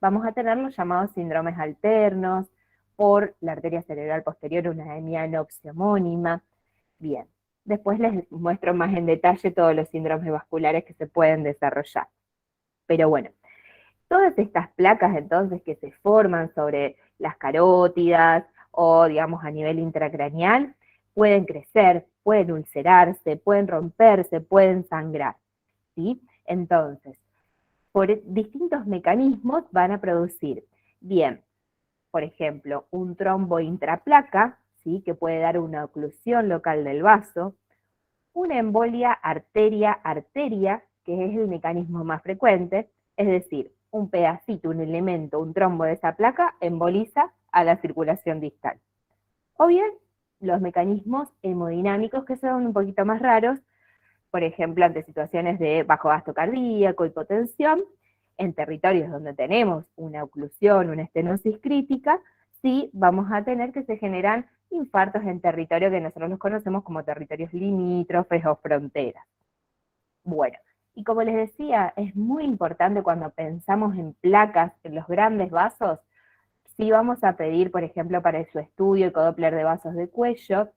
vamos a tener los llamados síndromes alternos, por la arteria cerebral posterior, una anemia anopsia homónima. Bien, después les muestro más en detalle todos los síndromes vasculares que se pueden desarrollar. Pero bueno, todas estas placas entonces que se forman sobre las carótidas o digamos a nivel intracraneal, pueden crecer, pueden ulcerarse, pueden romperse, pueden sangrar, ¿sí? Entonces, por distintos mecanismos van a producir, bien, por ejemplo, un trombo intraplaca, ¿sí? Que puede dar una oclusión local del vaso, una embolia arteria-arteria, que es el mecanismo más frecuente, es decir, un pedacito, un elemento, un trombo de esa placa emboliza a la circulación distal. O bien, los mecanismos hemodinámicos, que son un poquito más raros, por ejemplo, ante situaciones de bajo gasto cardíaco, hipotensión, en territorios donde tenemos una oclusión, una estenosis crítica, sí vamos a tener que se generan infartos en territorio que nosotros los conocemos como territorios limítrofes o fronteras. Bueno, Y como les decía, es muy importante cuando pensamos en placas en los grandes vasos, si vamos a pedir, por ejemplo, para su estudio el Doppler de vasos de cuello,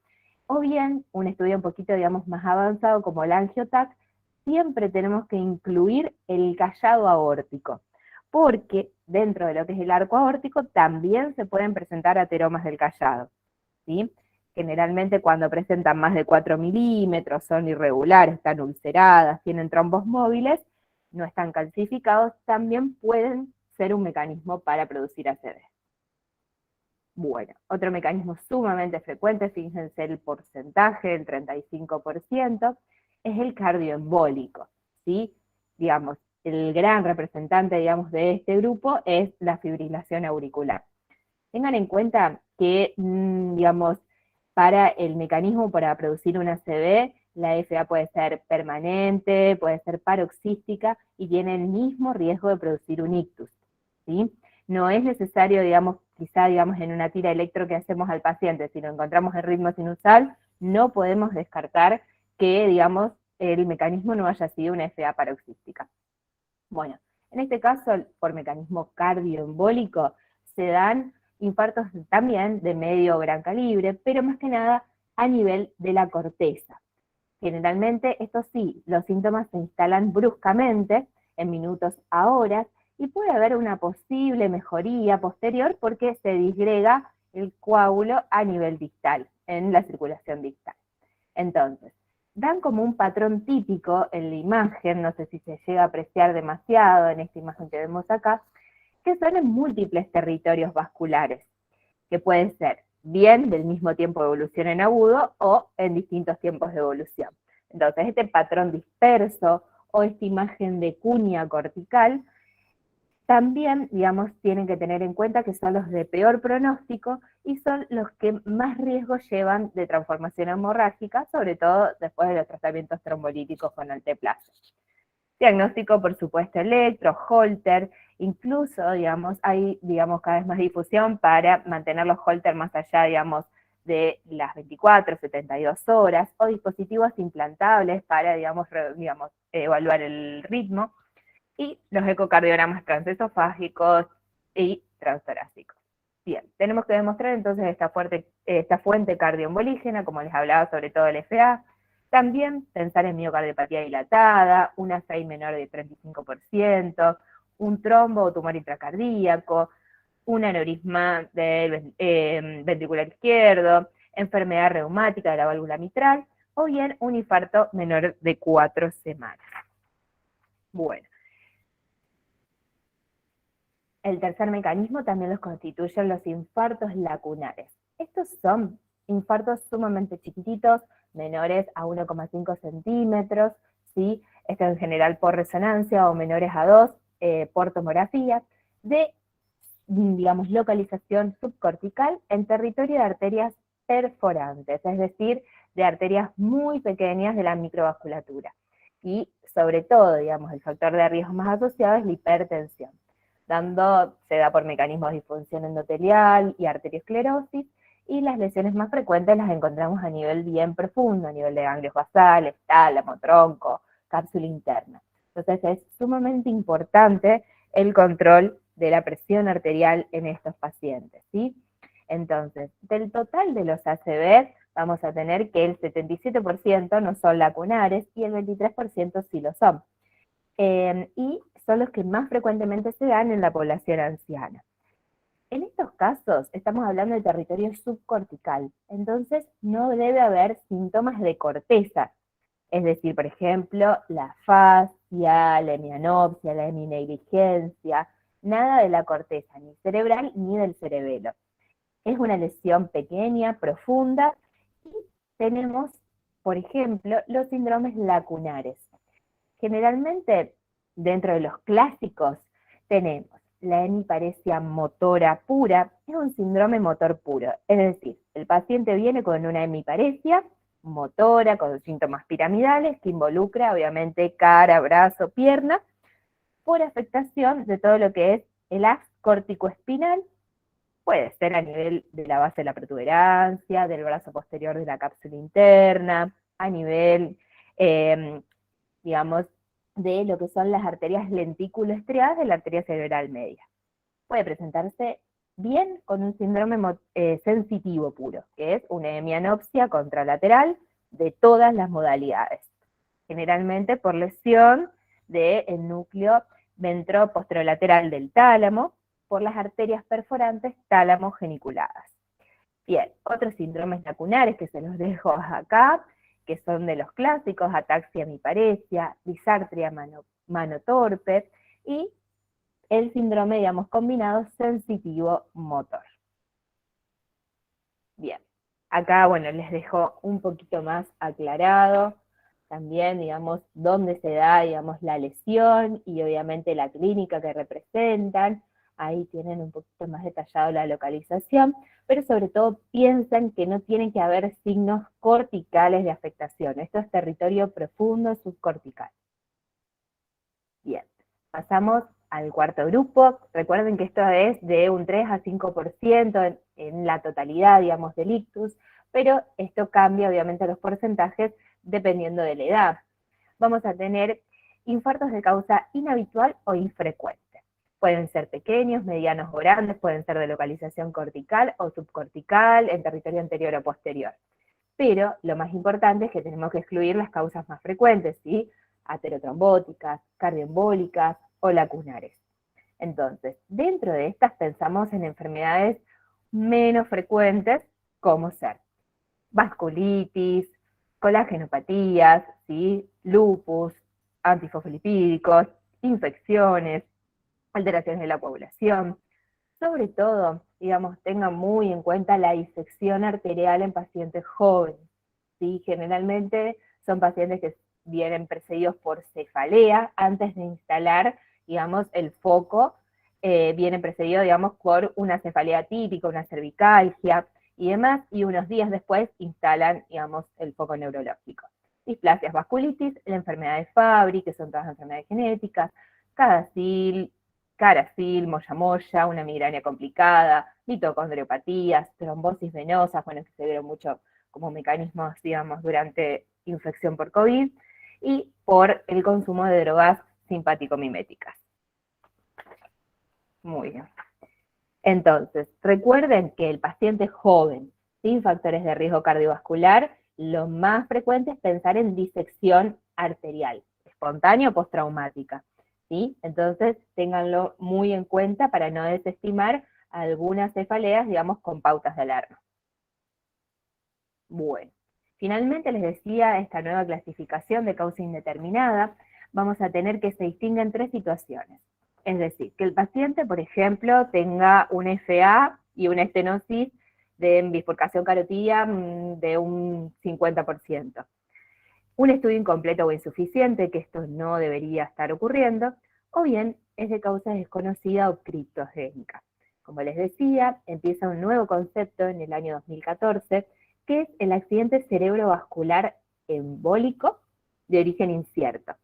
o bien un estudio un poquito, digamos, más avanzado como el angiotac, siempre tenemos que incluir el callado aórtico, porque dentro de lo que es el arco aórtico también se pueden presentar ateromas del callado, ¿sí? Generalmente cuando presentan más de 4 milímetros, son irregulares, están ulceradas, tienen trombos móviles, no están calcificados, también pueden ser un mecanismo para producir ACV. Bueno, otro mecanismo sumamente frecuente, fíjense el porcentaje, el 35%, es el cardioembólico, ¿sí? Digamos, el gran representante, digamos, de este grupo es la fibrilación auricular. Tengan en cuenta que, digamos, para el mecanismo para producir una ACV, la FA puede ser permanente, puede ser paroxística y tiene el mismo riesgo de producir un ictus, ¿sí? No es necesario, digamos, quizá, digamos, en una tira electro que hacemos al paciente, si lo encontramos en ritmo sinusal, no podemos descartar que, digamos, el mecanismo no haya sido una FA paroxística. Bueno, en este caso, por mecanismo cardioembólico, se dan infartos también de medio o gran calibre, pero más que nada a nivel de la corteza. Generalmente, esto sí, los síntomas se instalan bruscamente, en minutos a horas, y puede haber una posible mejoría posterior porque se disgrega el coágulo a nivel distal, en la circulación distal. Entonces, dan como un patrón típico en la imagen, no sé si se llega a apreciar demasiado en esta imagen que vemos acá, que son en múltiples territorios vasculares, que pueden ser bien del mismo tiempo de evolución en agudo o en distintos tiempos de evolución. Entonces, este patrón disperso o esta imagen de cuña cortical también, digamos, tienen que tener en cuenta que son los de peor pronóstico y son los que más riesgo llevan de transformación hemorrágica, sobre todo después de los tratamientos trombolíticos con alteplase. Diagnóstico, por supuesto, electro, Holter, incluso, digamos, hay, digamos, cada vez más difusión para mantener los Holter más allá, digamos, de las 24, 72 horas, o dispositivos implantables para, digamos, evaluar el ritmo, y los ecocardiogramas transesofágicos y transtorácicos. Bien, tenemos que demostrar entonces esta fuente cardioembolígena, como les hablaba, sobre todo el FA, también pensar en miocardiopatía dilatada, una FAI menor de 35%, un trombo o tumor intracardíaco, un aneurisma del ventricular izquierdo, enfermedad reumática de la válvula mitral, o bien un infarto menor de 4 semanas. Bueno. El tercer mecanismo también los constituyen los infartos lacunares. Estos son infartos sumamente chiquititos, menores a 1,5 centímetros, ¿sí? Esto en general por resonancia, o menores a 2 por tomografía, de, digamos, localización subcortical en territorio de arterias perforantes, es decir, de arterias muy pequeñas de la microvasculatura. Y sobre todo, digamos, el factor de riesgo más asociado es la hipertensión. Se da por mecanismos de disfunción endotelial y arteriosclerosis, y las lesiones más frecuentes las encontramos a nivel bien profundo, a nivel de ganglios basales, tálamo, tronco, cápsula interna. Entonces es sumamente importante el control de la presión arterial en estos pacientes, ¿sí? Entonces, del total de los ACV, vamos a tener que el 77% no son lacunares y el 23% sí lo son. Y son los que más frecuentemente se dan en la población anciana. En estos casos estamos hablando de territorio subcortical, entonces no debe haber síntomas de corteza, es decir, por ejemplo, la fascia, la hemianopsia, la heminegligencia, nada de la corteza, ni cerebral ni del cerebelo. Es una lesión pequeña, profunda, y tenemos, por ejemplo, los síndromes lacunares. Generalmente, dentro de los clásicos, tenemos la hemiparesia motora pura, es un síndrome motor puro, es decir, el paciente viene con una hemiparesia motora, con síntomas piramidales, que involucra obviamente cara, brazo, pierna, por afectación de todo lo que es el haz corticoespinal, puede ser a nivel de la base de la protuberancia, del brazo posterior de la cápsula interna, a nivel, digamos, de lo que son las arterias lenticuloestriadas de la arteria cerebral media. Puede presentarse bien con un síndrome sensitivo puro, que es una hemianopsia contralateral de todas las modalidades, generalmente por lesión del núcleo ventroposterolateral del tálamo, por las arterias perforantes tálamo-geniculadas. Bien, otros síndromes lacunares que se los dejo acá, que son de los clásicos, ataxia hemiparesia, disartria mano torpe, y el síndrome, digamos, combinado sensitivo motor. Bien, acá, bueno, les dejo un poquito más aclarado también, digamos, dónde se da, digamos, la lesión y obviamente la clínica que representan. Ahí tienen un poquito más detallado la localización, pero sobre todo piensen que no tienen que haber signos corticales de afectación. Esto es territorio profundo subcortical. Bien, pasamos al cuarto grupo. Recuerden que esto es de un 3 a 5% en la totalidad, digamos, del ictus, pero esto cambia obviamente los porcentajes dependiendo de la edad. Vamos a tener infartos de causa inhabitual o infrecuente. Pueden ser pequeños, medianos o grandes, pueden ser de localización cortical o subcortical, en territorio anterior o posterior. Pero lo más importante es que tenemos que excluir las causas más frecuentes, ¿sí? Aterotrombóticas, cardioembólicas o lacunares. Entonces, dentro de estas pensamos en enfermedades menos frecuentes, como ser vasculitis, colagenopatías, ¿sí? Lupus, antifosfolipídicos, infecciones, alteraciones de la coagulación. Sobre todo, digamos, tengan muy en cuenta la disección arterial en pacientes jóvenes, ¿sí? Generalmente son pacientes que vienen precedidos por cefalea antes de instalar, digamos, el foco, vienen precedidos, digamos, por una cefalea típica, una cervicalgia y demás, y unos días después instalan, digamos, el foco neurológico. Displasias vasculitis, la enfermedad de Fabry, que son todas enfermedades genéticas, Caracil, moyamoya, una migraña complicada, mitocondriopatías, trombosis venosas, bueno, que se vieron mucho como mecanismos, digamos, durante infección por COVID, y por el consumo de drogas simpático-miméticas. Muy bien. Entonces, recuerden que el paciente joven sin factores de riesgo cardiovascular, lo más frecuente es pensar en disección arterial, espontánea o postraumática, ¿sí? Entonces, ténganlo muy en cuenta para no desestimar algunas cefaleas, digamos, con pautas de alarma. Bueno, finalmente les decía, esta nueva clasificación de causa indeterminada, vamos a tener que se distinguen tres situaciones. Es decir, que el paciente, por ejemplo, tenga una FA y una estenosis de bifurcación carotidia de un 50%. Un estudio incompleto o insuficiente, que esto no debería estar ocurriendo, o bien es de causa desconocida o criptogénica. Como les decía, empieza un nuevo concepto en el año 2014, que es el accidente cerebrovascular embólico de origen incierto,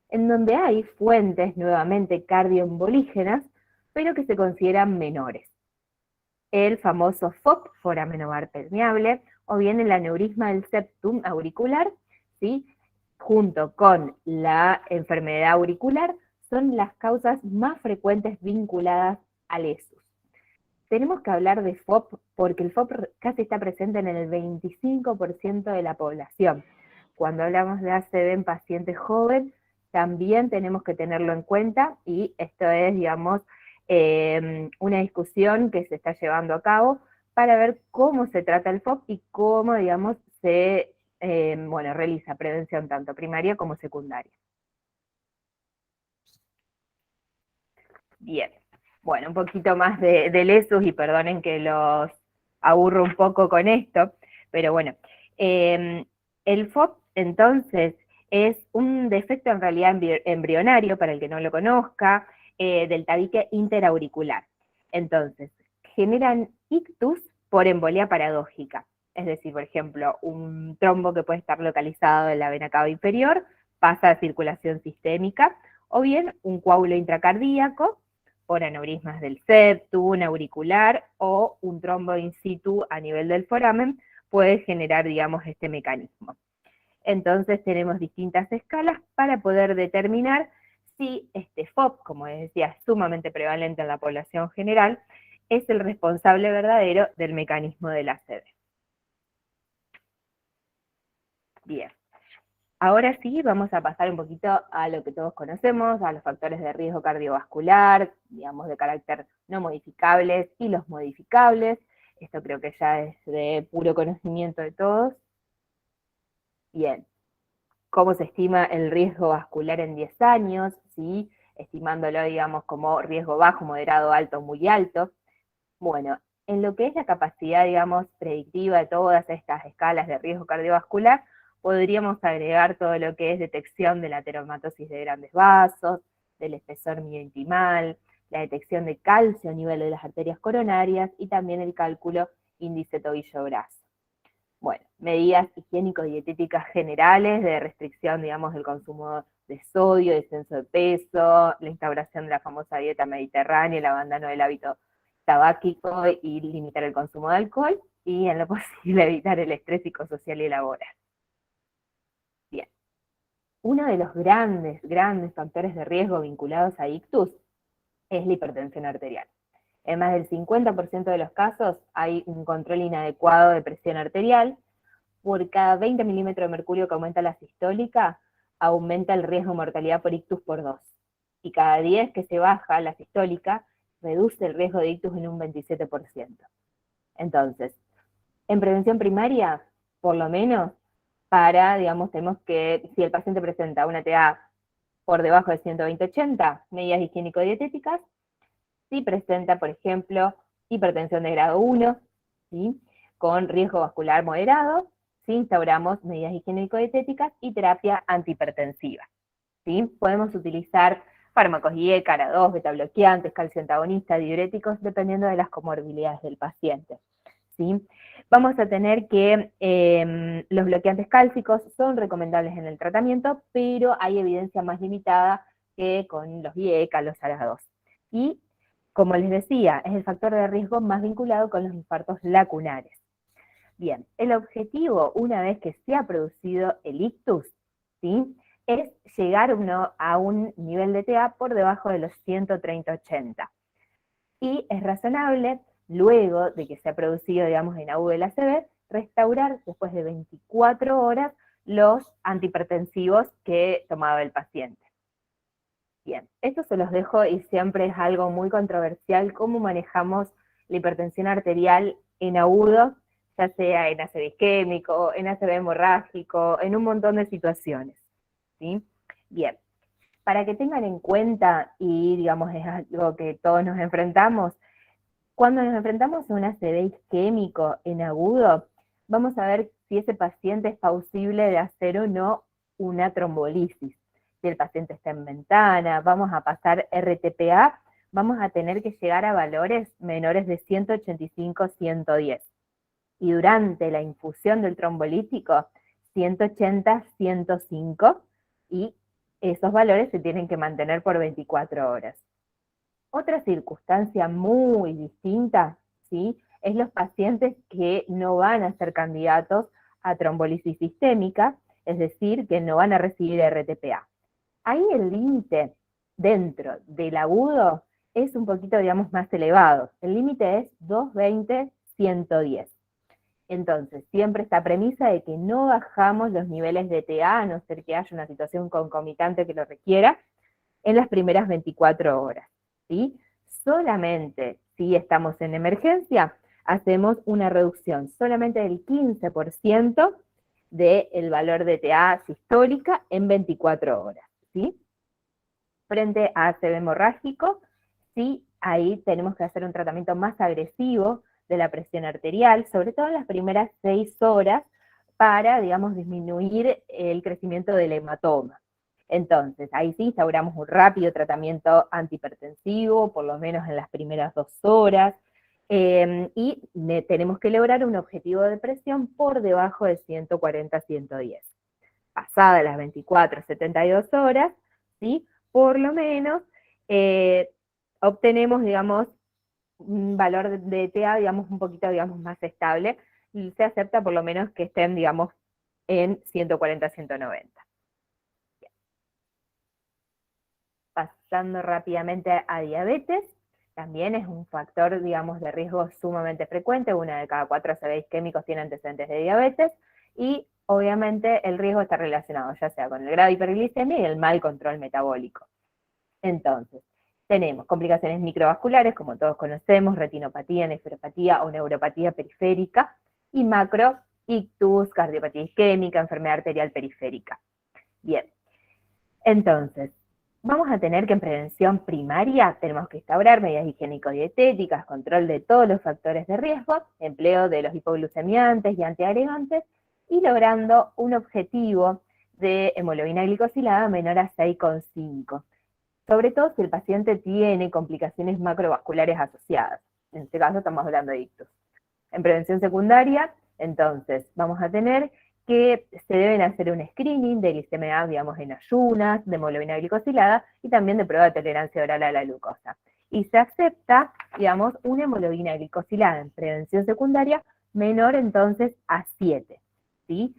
en donde hay fuentes nuevamente cardioembolígenas, pero que se consideran menores. El famoso FOP, foramen ovar permeable, o bien el aneurisma del septum auricular, ¿sí? Junto con la enfermedad auricular, son las causas más frecuentes vinculadas al ESUS. Tenemos que hablar de FOP porque el FOP casi está presente en el 25% de la población. Cuando hablamos de ACV en pacientes jóvenes, también tenemos que tenerlo en cuenta, y esto es, digamos, una discusión que se está llevando a cabo para ver cómo se trata el FOP y cómo, digamos, se realiza prevención tanto primaria como secundaria. Bien, bueno, un poquito más del ESUS, y perdonen que los aburro un poco con esto, pero bueno, el FOP entonces es un defecto en realidad embrionario, para el que no lo conozca, del tabique interauricular. Entonces, generan ictus por embolia paradójica, es decir, por ejemplo, un trombo que puede estar localizado en la vena cava inferior, pasa a circulación sistémica, o bien un coágulo intracardíaco, por aneurismas del septum, auricular, o un trombo in situ a nivel del foramen, puede generar, digamos, este mecanismo. Entonces tenemos distintas escalas para poder determinar si este FOP, como les decía, es sumamente prevalente en la población general, es el responsable verdadero del mecanismo de la ACV. Bien. Ahora sí, vamos a pasar un poquito a lo que todos conocemos, a los factores de riesgo cardiovascular, digamos de carácter no modificables y los modificables. Esto creo que ya es de puro conocimiento de todos. Bien, ¿cómo se estima el riesgo vascular en 10 años? ¿Sí? Estimándolo, digamos, como riesgo bajo, moderado, alto, muy alto. Bueno, en lo que es la capacidad, digamos, predictiva de todas estas escalas de riesgo cardiovascular, podríamos agregar todo lo que es detección de la ateromatosis de grandes vasos, del espesor medio-intimal, la detección de calcio a nivel de las arterias coronarias y también el cálculo índice tobillo-brazo. Bueno, medidas higiénico-dietéticas generales de restricción, digamos, del consumo de sodio, descenso de peso, la instauración de la famosa dieta mediterránea, el abandono del hábito tabáquico y limitar el consumo de alcohol, y en lo posible evitar el estrés psicosocial y laboral. Bien. Uno de los grandes factores de riesgo vinculados a ictus es la hipertensión arterial. En más del 50% de los casos hay un control inadecuado de presión arterial. Por cada 20 milímetros de mercurio que aumenta la sistólica, aumenta el riesgo de mortalidad por ictus por 2. Y cada 10 que se baja la sistólica, reduce el riesgo de ictus en un 27%. Entonces, en prevención primaria, por lo menos, digamos, tenemos que, si el paciente presenta una TA por debajo de 120/80, medidas higiénico-dietéticas. Si presenta, por ejemplo, hipertensión de grado 1, ¿sí?, con riesgo vascular moderado, ¿sí?, instauramos medidas higiénico-dietéticas y terapia antihipertensiva. ¿Sí? Podemos utilizar fármacos IE, CARA2, beta-bloqueantes, calcio antagonista, diuréticos, dependiendo de las comorbilidades del paciente. ¿Sí? Vamos a tener que los bloqueantes cálcicos son recomendables en el tratamiento, pero hay evidencia más limitada que con los IECA, los ARA2. Y, como les decía, es el factor de riesgo más vinculado con los infartos lacunares. Bien, el objetivo, una vez que se ha producido el ictus, ¿sí?, es llegar a un nivel de TA por debajo de los 130/80. Y es razonable, luego de que se ha producido, digamos, en agudo el ACV, restaurar después de 24 horas los antihipertensivos que tomaba el paciente. Bien, esto se los dejo y siempre es algo muy controversial, cómo manejamos la hipertensión arterial en agudo, ya sea en ACV isquémico, en ACV hemorrágico, en un montón de situaciones. ¿Sí? Bien, para que tengan en cuenta, y digamos es algo que todos nos enfrentamos, cuando nos enfrentamos a un ACV isquémico en agudo, vamos a ver si ese paciente es plausible de hacer o no una trombolisis. Si el paciente está en ventana, vamos a pasar RTPA, vamos a tener que llegar a valores menores de 185-110. Y durante la infusión del trombolítico, 180-105, y esos valores se tienen que mantener por 24 horas. Otra circunstancia muy distinta, ¿sí?, es los pacientes que no van a ser candidatos a trombolisis sistémica, es decir, que no van a recibir RTPA. Ahí el límite dentro del agudo es un poquito, digamos, más elevado. El límite es 220-110. Entonces, siempre esta premisa de que no bajamos los niveles de TA, a no ser que haya una situación concomitante que lo requiera, en las primeras 24 horas. ¿Sí? Solamente si estamos en emergencia, hacemos una reducción solamente del 15% del valor de TA sistólica en 24 horas. ¿Sí? Frente a ACV hemorrágico, sí, ahí tenemos que hacer un tratamiento más agresivo de la presión arterial, sobre todo en las primeras 6 horas, para, digamos, disminuir el crecimiento del hematoma. Entonces, ahí sí instauramos un rápido tratamiento antihipertensivo, por lo menos en las primeras 2 horas, y tenemos que lograr un objetivo de presión por debajo de 140-110. Pasadas las 24-72 horas, ¿sí?, por lo menos obtenemos, digamos, un valor de TA, digamos, un poquito, digamos, más estable, y se acepta por lo menos que estén, digamos, en 140-190. Pasando rápidamente a diabetes, también es un factor, digamos, de riesgo sumamente frecuente. 1 de cada 4 ACV isquémicos tiene antecedentes de diabetes, y obviamente el riesgo está relacionado ya sea con el grado de hiperglicemia y el mal control metabólico. Entonces, tenemos complicaciones microvasculares, como todos conocemos, retinopatía, nefropatía o neuropatía periférica, y macro, ictus, cardiopatía isquémica, enfermedad arterial periférica. Bien, entonces, vamos a tener que en prevención primaria tenemos que instaurar medidas higiénico-dietéticas, control de todos los factores de riesgo, empleo de los hipoglucemiantes y antiagregantes, y logrando un objetivo de hemoglobina glicosilada menor a 6,5. Sobre todo si el paciente tiene complicaciones macrovasculares asociadas. En este caso estamos hablando de ictus. En prevención secundaria, entonces, vamos a tener que se deben hacer un screening de glicemia, digamos, en ayunas, de hemoglobina glicosilada, y también de prueba de tolerancia oral a la glucosa. Y se acepta, digamos, una hemoglobina glicosilada en prevención secundaria menor entonces a 7, ¿sí?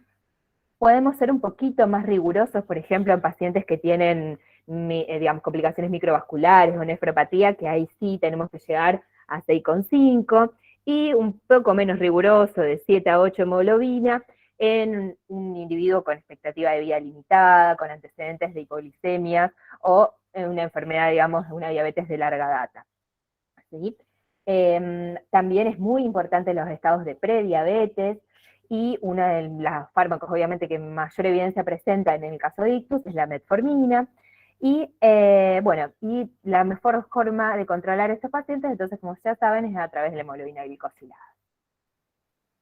Podemos ser un poquito más rigurosos, por ejemplo, en pacientes que tienen, digamos, complicaciones microvasculares o nefropatía, que ahí sí tenemos que llegar a 6,5, y un poco menos riguroso, de 7 a 8 hemoglobina, en un individuo con expectativa de vida limitada, con antecedentes de hipoglicemias, o en una enfermedad, digamos, una diabetes de larga data, ¿sí? También es muy importante los estados de prediabetes, y una de los fármacos, obviamente, que mayor evidencia presenta en el caso de ictus es la metformina, y bueno, y la mejor forma de controlar a estos pacientes, entonces, como ya saben, es a través de la hemoglobina glicosilada.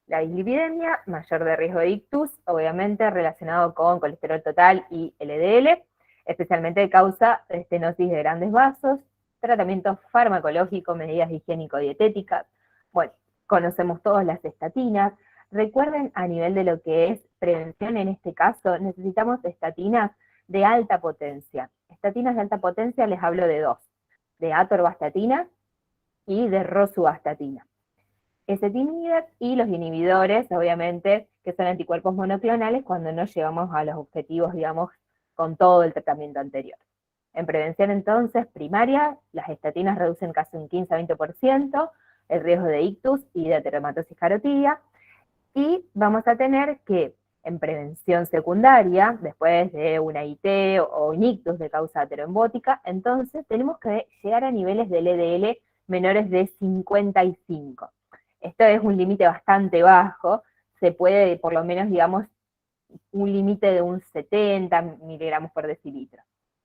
La dislipidemia, mayor de riesgo de ictus, obviamente relacionado con colesterol total y LDL, especialmente de causa de estenosis de grandes vasos, tratamiento farmacológico, medidas higiénico-dietéticas. Bueno, conocemos todas las estatinas. Recuerden, a nivel de lo que es prevención en este caso, necesitamos estatinas de alta potencia. Estatinas de alta potencia les hablo de 2, de atorvastatina y de rosuvastatina. Ezetimibe y los inhibidores, obviamente, que son anticuerpos monoclonales cuando no llegamos a los objetivos, digamos, con todo el tratamiento anterior. En prevención, entonces, primaria, las estatinas reducen casi un 15-20% el riesgo de ictus y de ateromatosis carotidia, y vamos a tener que en prevención secundaria, después de una IT o un ictus de causa ateroembótica, entonces tenemos que llegar a niveles de LDL menores de 55. Esto es un límite bastante bajo, se puede, por lo menos, digamos, un límite de un 70 miligramos por decilitro.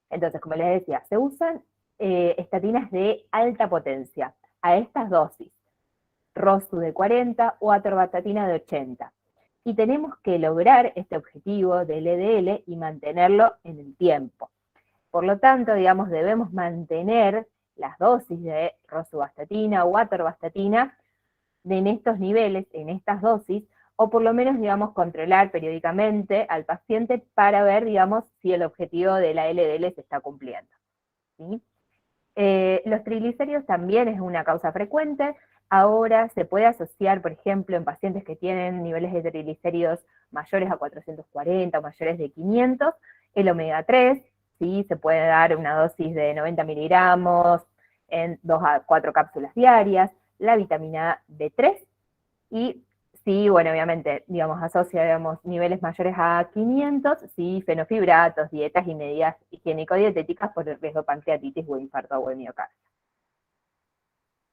Entonces, como les decía, se usan estatinas de alta potencia a estas dosis, rosu de 40 o atorvastatina de 80. Y tenemos que lograr este objetivo del LDL y mantenerlo en el tiempo. Por lo tanto, digamos, debemos mantener las dosis de rosuvastatina o atorvastatina en estos niveles, en estas dosis, o por lo menos, digamos, controlar periódicamente al paciente para ver, digamos, si el objetivo de la LDL se está cumpliendo, ¿sí? Los triglicéridos también es una causa frecuente. Ahora se puede asociar, por ejemplo, en pacientes que tienen niveles de triglicéridos mayores a 440 o mayores de 500, el omega 3, ¿sí? Se puede dar una dosis de 90 miligramos en 2 a 4 cápsulas diarias, la vitamina B3, y sí, bueno, obviamente, digamos, asocia, digamos, niveles mayores a 500, sí, fenofibratos, dietas y medidas higiénico-dietéticas por el riesgo de pancreatitis o infarto agudo de miocardio.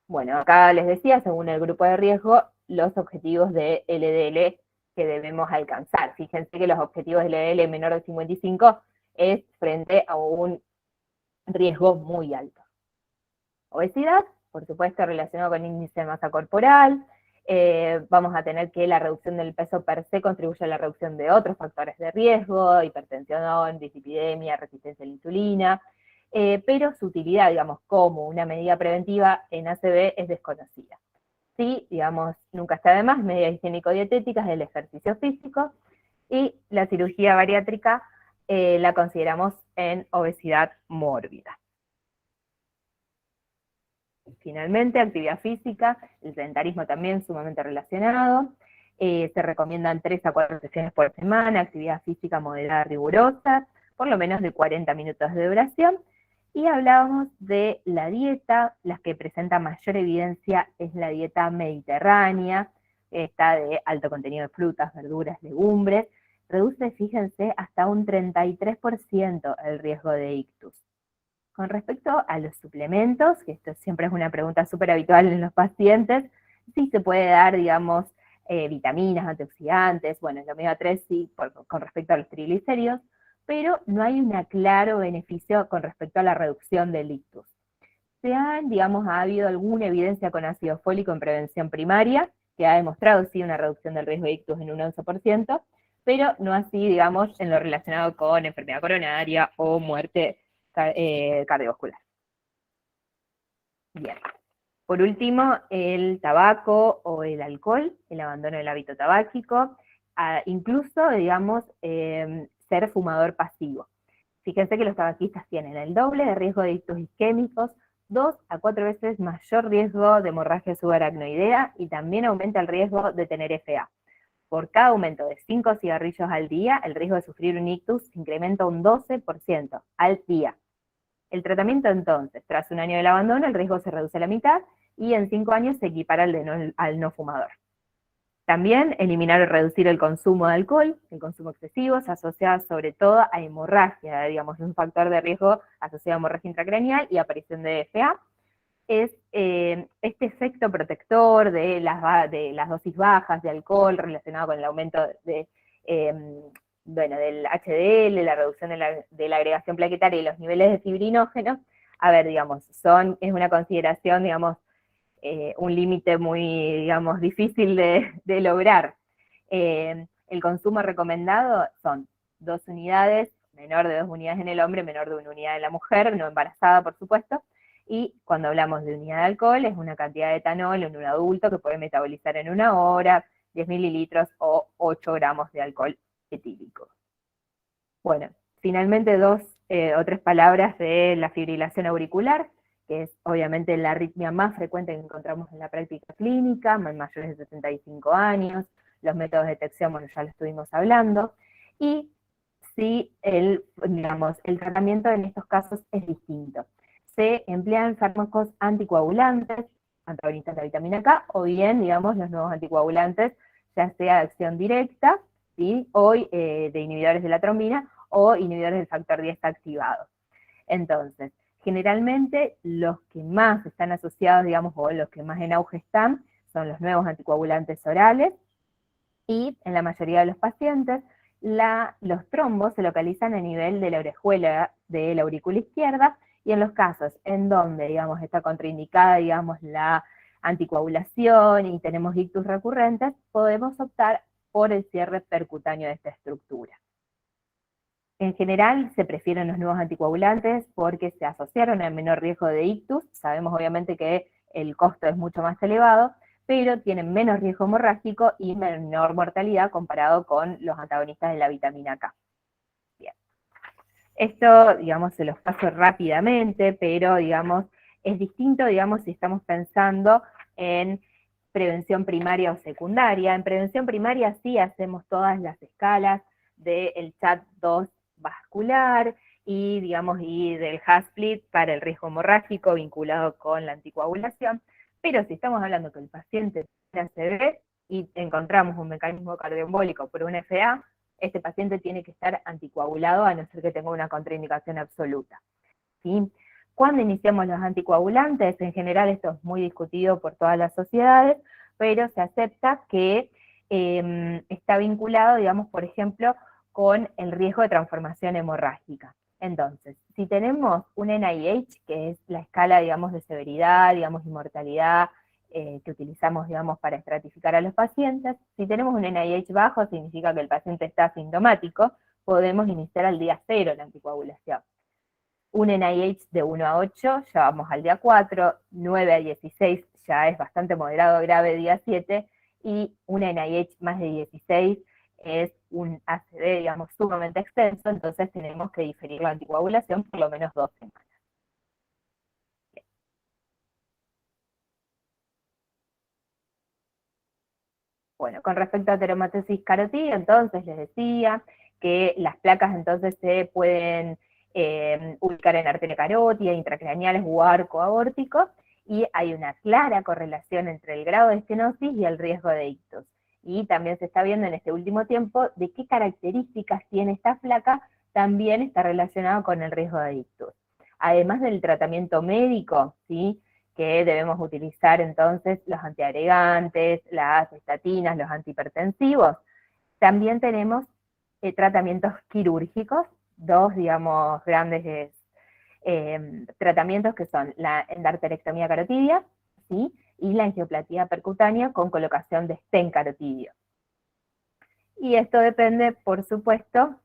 Bueno, acá les decía, según el grupo de riesgo, los objetivos de LDL que debemos alcanzar. Fíjense que los objetivos de LDL menor de 55 es frente a un riesgo muy alto. Obesidad, por supuesto, relacionado con índice de masa corporal. Vamos a tener que la reducción del peso per se contribuye a la reducción de otros factores de riesgo, hipertensión, dislipidemia, resistencia a la insulina, pero su utilidad, digamos, como una medida preventiva en ACV es desconocida. Sí, digamos, nunca está de más, medidas higiénico-dietéticas, el ejercicio físico, y la cirugía bariátrica la consideramos en obesidad mórbida. Finalmente, actividad física, el sedentarismo también sumamente relacionado. Se recomiendan 3 a 4 sesiones por semana, actividad física moderada rigurosa, por lo menos de 40 minutos de duración. Y hablábamos de la dieta, las que presenta mayor evidencia es la dieta mediterránea, está de alto contenido de frutas, verduras, legumbres, reduce, fíjense, hasta un 33% el riesgo de ictus. Con respecto a los suplementos, que esto siempre es una pregunta súper habitual en los pacientes, sí se puede dar, digamos, vitaminas, antioxidantes, bueno, el omega 3 sí, con respecto a los triglicéridos, pero no hay un claro beneficio con respecto a la reducción del ictus. Ha habido alguna evidencia con ácido fólico en prevención primaria, que ha demostrado sí una reducción del riesgo de ictus en un 11%, pero no así, digamos, en lo relacionado con enfermedad coronaria o muerte cardiovascular. Bien. Por último, el tabaco o el alcohol, el abandono del hábito tabáquico, incluso, digamos, ser fumador pasivo. Fíjense que los tabaquistas tienen el doble de riesgo de ictus isquémicos, 2 a 4 veces mayor riesgo de hemorragia subaracnoidea y también aumenta el riesgo de tener FA. Por cada aumento de 5 cigarrillos al día, el riesgo de sufrir un ictus se incrementa un 12% al día. El tratamiento entonces, tras un año del abandono, el riesgo se reduce a la mitad y en 5 años se equipara al no fumador. También eliminar o reducir el consumo de alcohol, el consumo excesivo se asocia sobre todo a hemorragia, digamos, un factor de riesgo asociado a hemorragia intracraneal y aparición de FA. Es este efecto protector de las dosis bajas de alcohol relacionado con el aumento del HDL, la reducción de la agregación plaquetaria y los niveles de fibrinógenos. A ver, digamos, es una consideración, digamos, un límite muy, digamos, difícil de lograr. El consumo recomendado son 2 unidades, menor de 2 unidades en el hombre, menor de 1 unidad en la mujer, no embarazada, por supuesto, y cuando hablamos de unidad de alcohol, es una cantidad de etanol en un adulto que puede metabolizar en 1 hora, 10 mililitros o 8 gramos de alcohol etílico. Bueno, finalmente 2 o 3 palabras de la fibrilación auricular, que es obviamente la arritmia más frecuente que encontramos en la práctica clínica, en mayores de 75 años, los métodos de detección, bueno, ya lo estuvimos hablando, y sí, el tratamiento en estos casos es distinto. Se emplean fármacos anticoagulantes, antagonistas de la vitamina K, o bien, digamos, los nuevos anticoagulantes, ya sea de acción directa, ¿sí? O de inhibidores de la trombina, o inhibidores del factor 10 activado. Entonces, generalmente los que más están asociados, digamos, o los que más en auge están, son los nuevos anticoagulantes orales, y en la mayoría de los pacientes, los trombos se localizan a nivel de la orejuela de la aurícula izquierda, y en los casos en donde, digamos, está contraindicada, digamos, la anticoagulación y tenemos ictus recurrentes, podemos optar por el cierre percutáneo de esta estructura. En general se prefieren los nuevos anticoagulantes porque se asociaron al menor riesgo de ictus. Sabemos obviamente que el costo es mucho más elevado, pero tienen menos riesgo hemorrágico y menor mortalidad comparado con los antagonistas de la vitamina K. Bien. Esto, digamos, se los paso rápidamente, pero, digamos, es distinto, digamos, si estamos pensando en prevención primaria o secundaria. En prevención primaria sí hacemos todas las escalas del CHAD-2 vascular y, digamos, y del HAS-FLIT para el riesgo hemorrágico vinculado con la anticoagulación, pero si estamos hablando que el paciente tiene ACV y encontramos un mecanismo cardioembólico por una FA, este paciente tiene que estar anticoagulado a no ser que tenga una contraindicación absoluta, ¿sí? Cuando iniciamos los anticoagulantes, en general esto es muy discutido por todas las sociedades, pero se acepta que está vinculado, digamos, por ejemplo, con el riesgo de transformación hemorrágica. Entonces, si tenemos un NIH, que es la escala, digamos, de severidad, digamos, y mortalidad que utilizamos, digamos, para estratificar a los pacientes, si tenemos un NIH bajo, significa que el paciente está asintomático, podemos iniciar al día 0 la anticoagulación. Un NIH de 1 a 8, ya vamos al día 4, 9 a 16 ya es bastante moderado grave día 7, y un NIH más de 16 es un ACV, digamos, sumamente extenso, entonces tenemos que diferir la anticoagulación por lo menos 2 semanas. Bueno, con respecto a teratosis carotídea, entonces les decía que las placas entonces se pueden ubicar en arteria carótida, intracraneales o arco aórtico, y hay una clara correlación entre el grado de estenosis y el riesgo de ictus. Y también se está viendo en este último tiempo de qué características tiene esta placa, también está relacionado con el riesgo de ictus. Además del tratamiento médico, ¿sí?, que debemos utilizar entonces los antiagregantes, las estatinas, los antihipertensivos, también tenemos tratamientos quirúrgicos, dos, digamos, grandes tratamientos que son la endarterectomía carotidia, ¿sí?, y la angioplastia percutánea con colocación de stent carotidio. Y esto depende, por supuesto,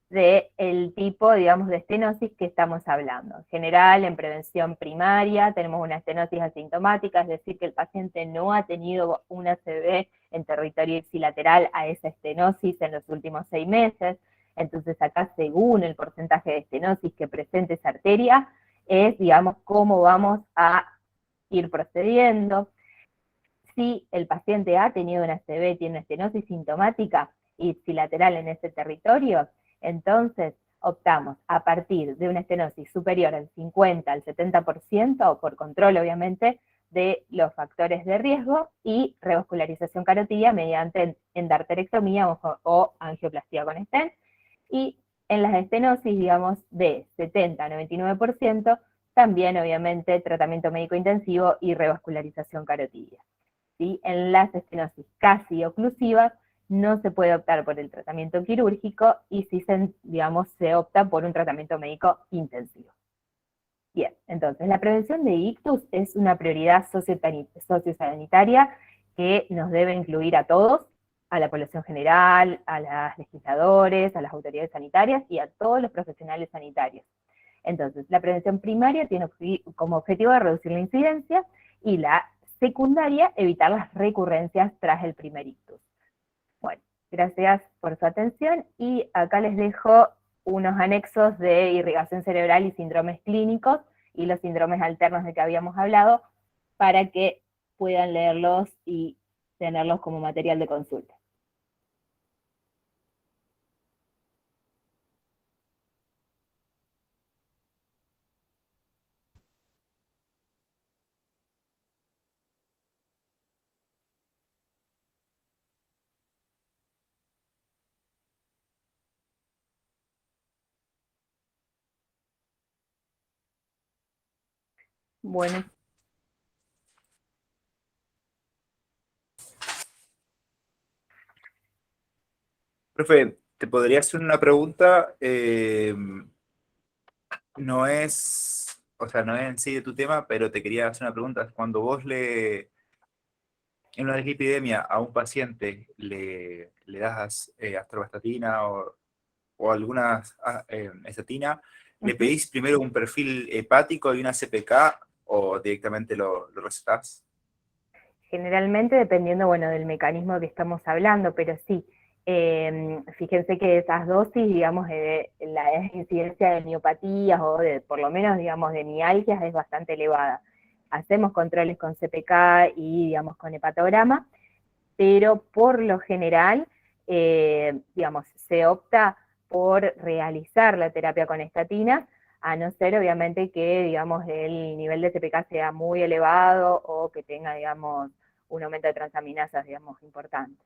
del tipo, digamos, de estenosis que estamos hablando. En general, en prevención primaria, tenemos una estenosis asintomática, es decir, que el paciente no ha tenido una ACV en territorio ipsilateral a esa estenosis en los últimos 6 meses. Entonces acá, según el porcentaje de estenosis que presente esa arteria, es, digamos, cómo vamos a ir procediendo. Si el paciente ha tenido una ACV, tiene una estenosis sintomática ipsilateral en ese territorio, entonces optamos a partir de una estenosis superior al 50, al 70%, por control obviamente de los factores de riesgo, y revascularización carotidia mediante endarterectomía o angioplastia con stent, y en las estenosis, digamos, de 70 a 99%, también obviamente tratamiento médico intensivo y revascularización carotidia. ¿Sí? En las estenosis casi oclusivas no se puede optar por el tratamiento quirúrgico y sí digamos, se opta por un tratamiento médico intensivo. Bien, entonces la prevención de ictus es una prioridad sociosanitaria que nos debe incluir a todos, a la población general, a los legisladores, a las autoridades sanitarias y a todos los profesionales sanitarios. Entonces, la prevención primaria tiene como objetivo de reducir la incidencia, y la secundaria, evitar las recurrencias tras el primer ictus. Bueno, gracias por su atención, y acá les dejo unos anexos de irrigación cerebral y síndromes clínicos, y los síndromes alternos de que habíamos hablado, para que puedan leerlos y tenerlos como material de consulta. Bueno, Profe, ¿te podría hacer una pregunta? O sea, no es en sí de tu tema, pero te quería hacer una pregunta. Cuando vos en una epidemia a un paciente le das atorvastatina o alguna estatina, ¿le pedís primero un perfil hepático y una CPK o directamente lo recetás? generalmente dependiendo, bueno, del mecanismo que estamos hablando, pero sí, fíjense que esas dosis, digamos, la incidencia de miopatías o de, por lo menos, digamos, de mialgias es bastante elevada. Hacemos controles con CPK y, digamos, con hepatograma, pero por lo general, digamos, se opta por realizar la terapia con estatinas, a no ser obviamente que, digamos, el nivel de CPK sea muy elevado o que tenga, digamos, un aumento de transaminasas, digamos, importante.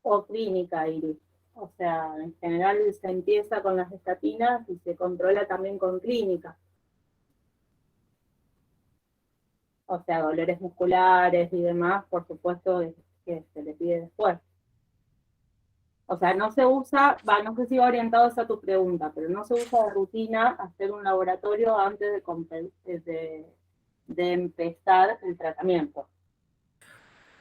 O clínica, Iris. O sea, en general se empieza con las estatinas y se controla también con clínica. O sea, dolores musculares y demás, por supuesto, es que se le pide después. O sea, no se usa, no sé si va orientado a tu pregunta, pero no se usa de rutina hacer un laboratorio antes de empezar el tratamiento.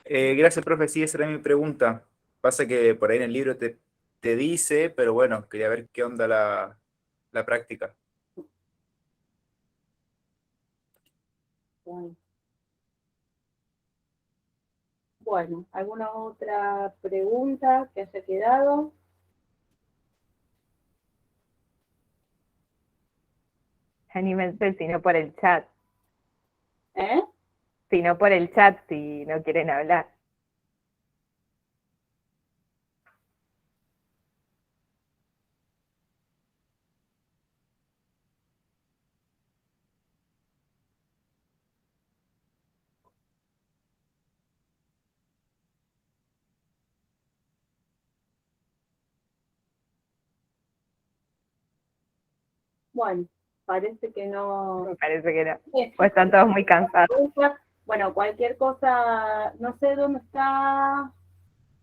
Gracias, profe. Sí, esa era mi pregunta. Pasa que por ahí en el libro te dice, pero bueno, quería ver qué onda la práctica. Bueno, ¿alguna otra pregunta que haya quedado? Anímense, si no por el chat. ¿Eh? Si no por el chat, si no quieren hablar. Bueno, parece que no. Me parece que no. Pues están todos muy cansados. Bueno, cualquier cosa, no sé dónde está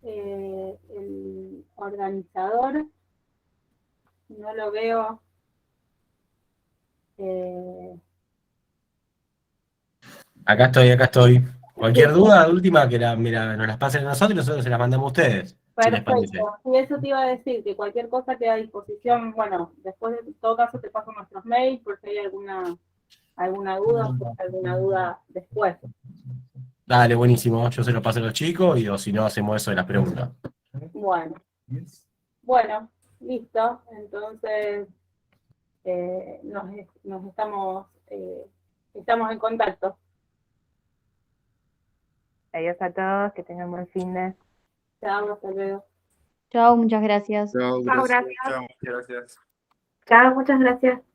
el organizador, no lo veo. Acá estoy. Cualquier duda, última, mira, nos las pasen a nosotros y nosotros se las mandamos a ustedes, si les parece. Perfecto, y eso te iba a decir, que cualquier cosa queda a disposición, bueno, después de todo caso te paso nuestros mails por si hay alguna duda, o alguna duda después. Dale, buenísimo. Yo se lo paso a los chicos y o si no, hacemos eso de las preguntas. Bueno, listo, entonces nos estamos en contacto. Adiós a todos, que tengan buen fin de. Chao, hasta luego. Chao, muchas gracias. Chao, gracias. Chao, muchas gracias. Chao, muchas gracias.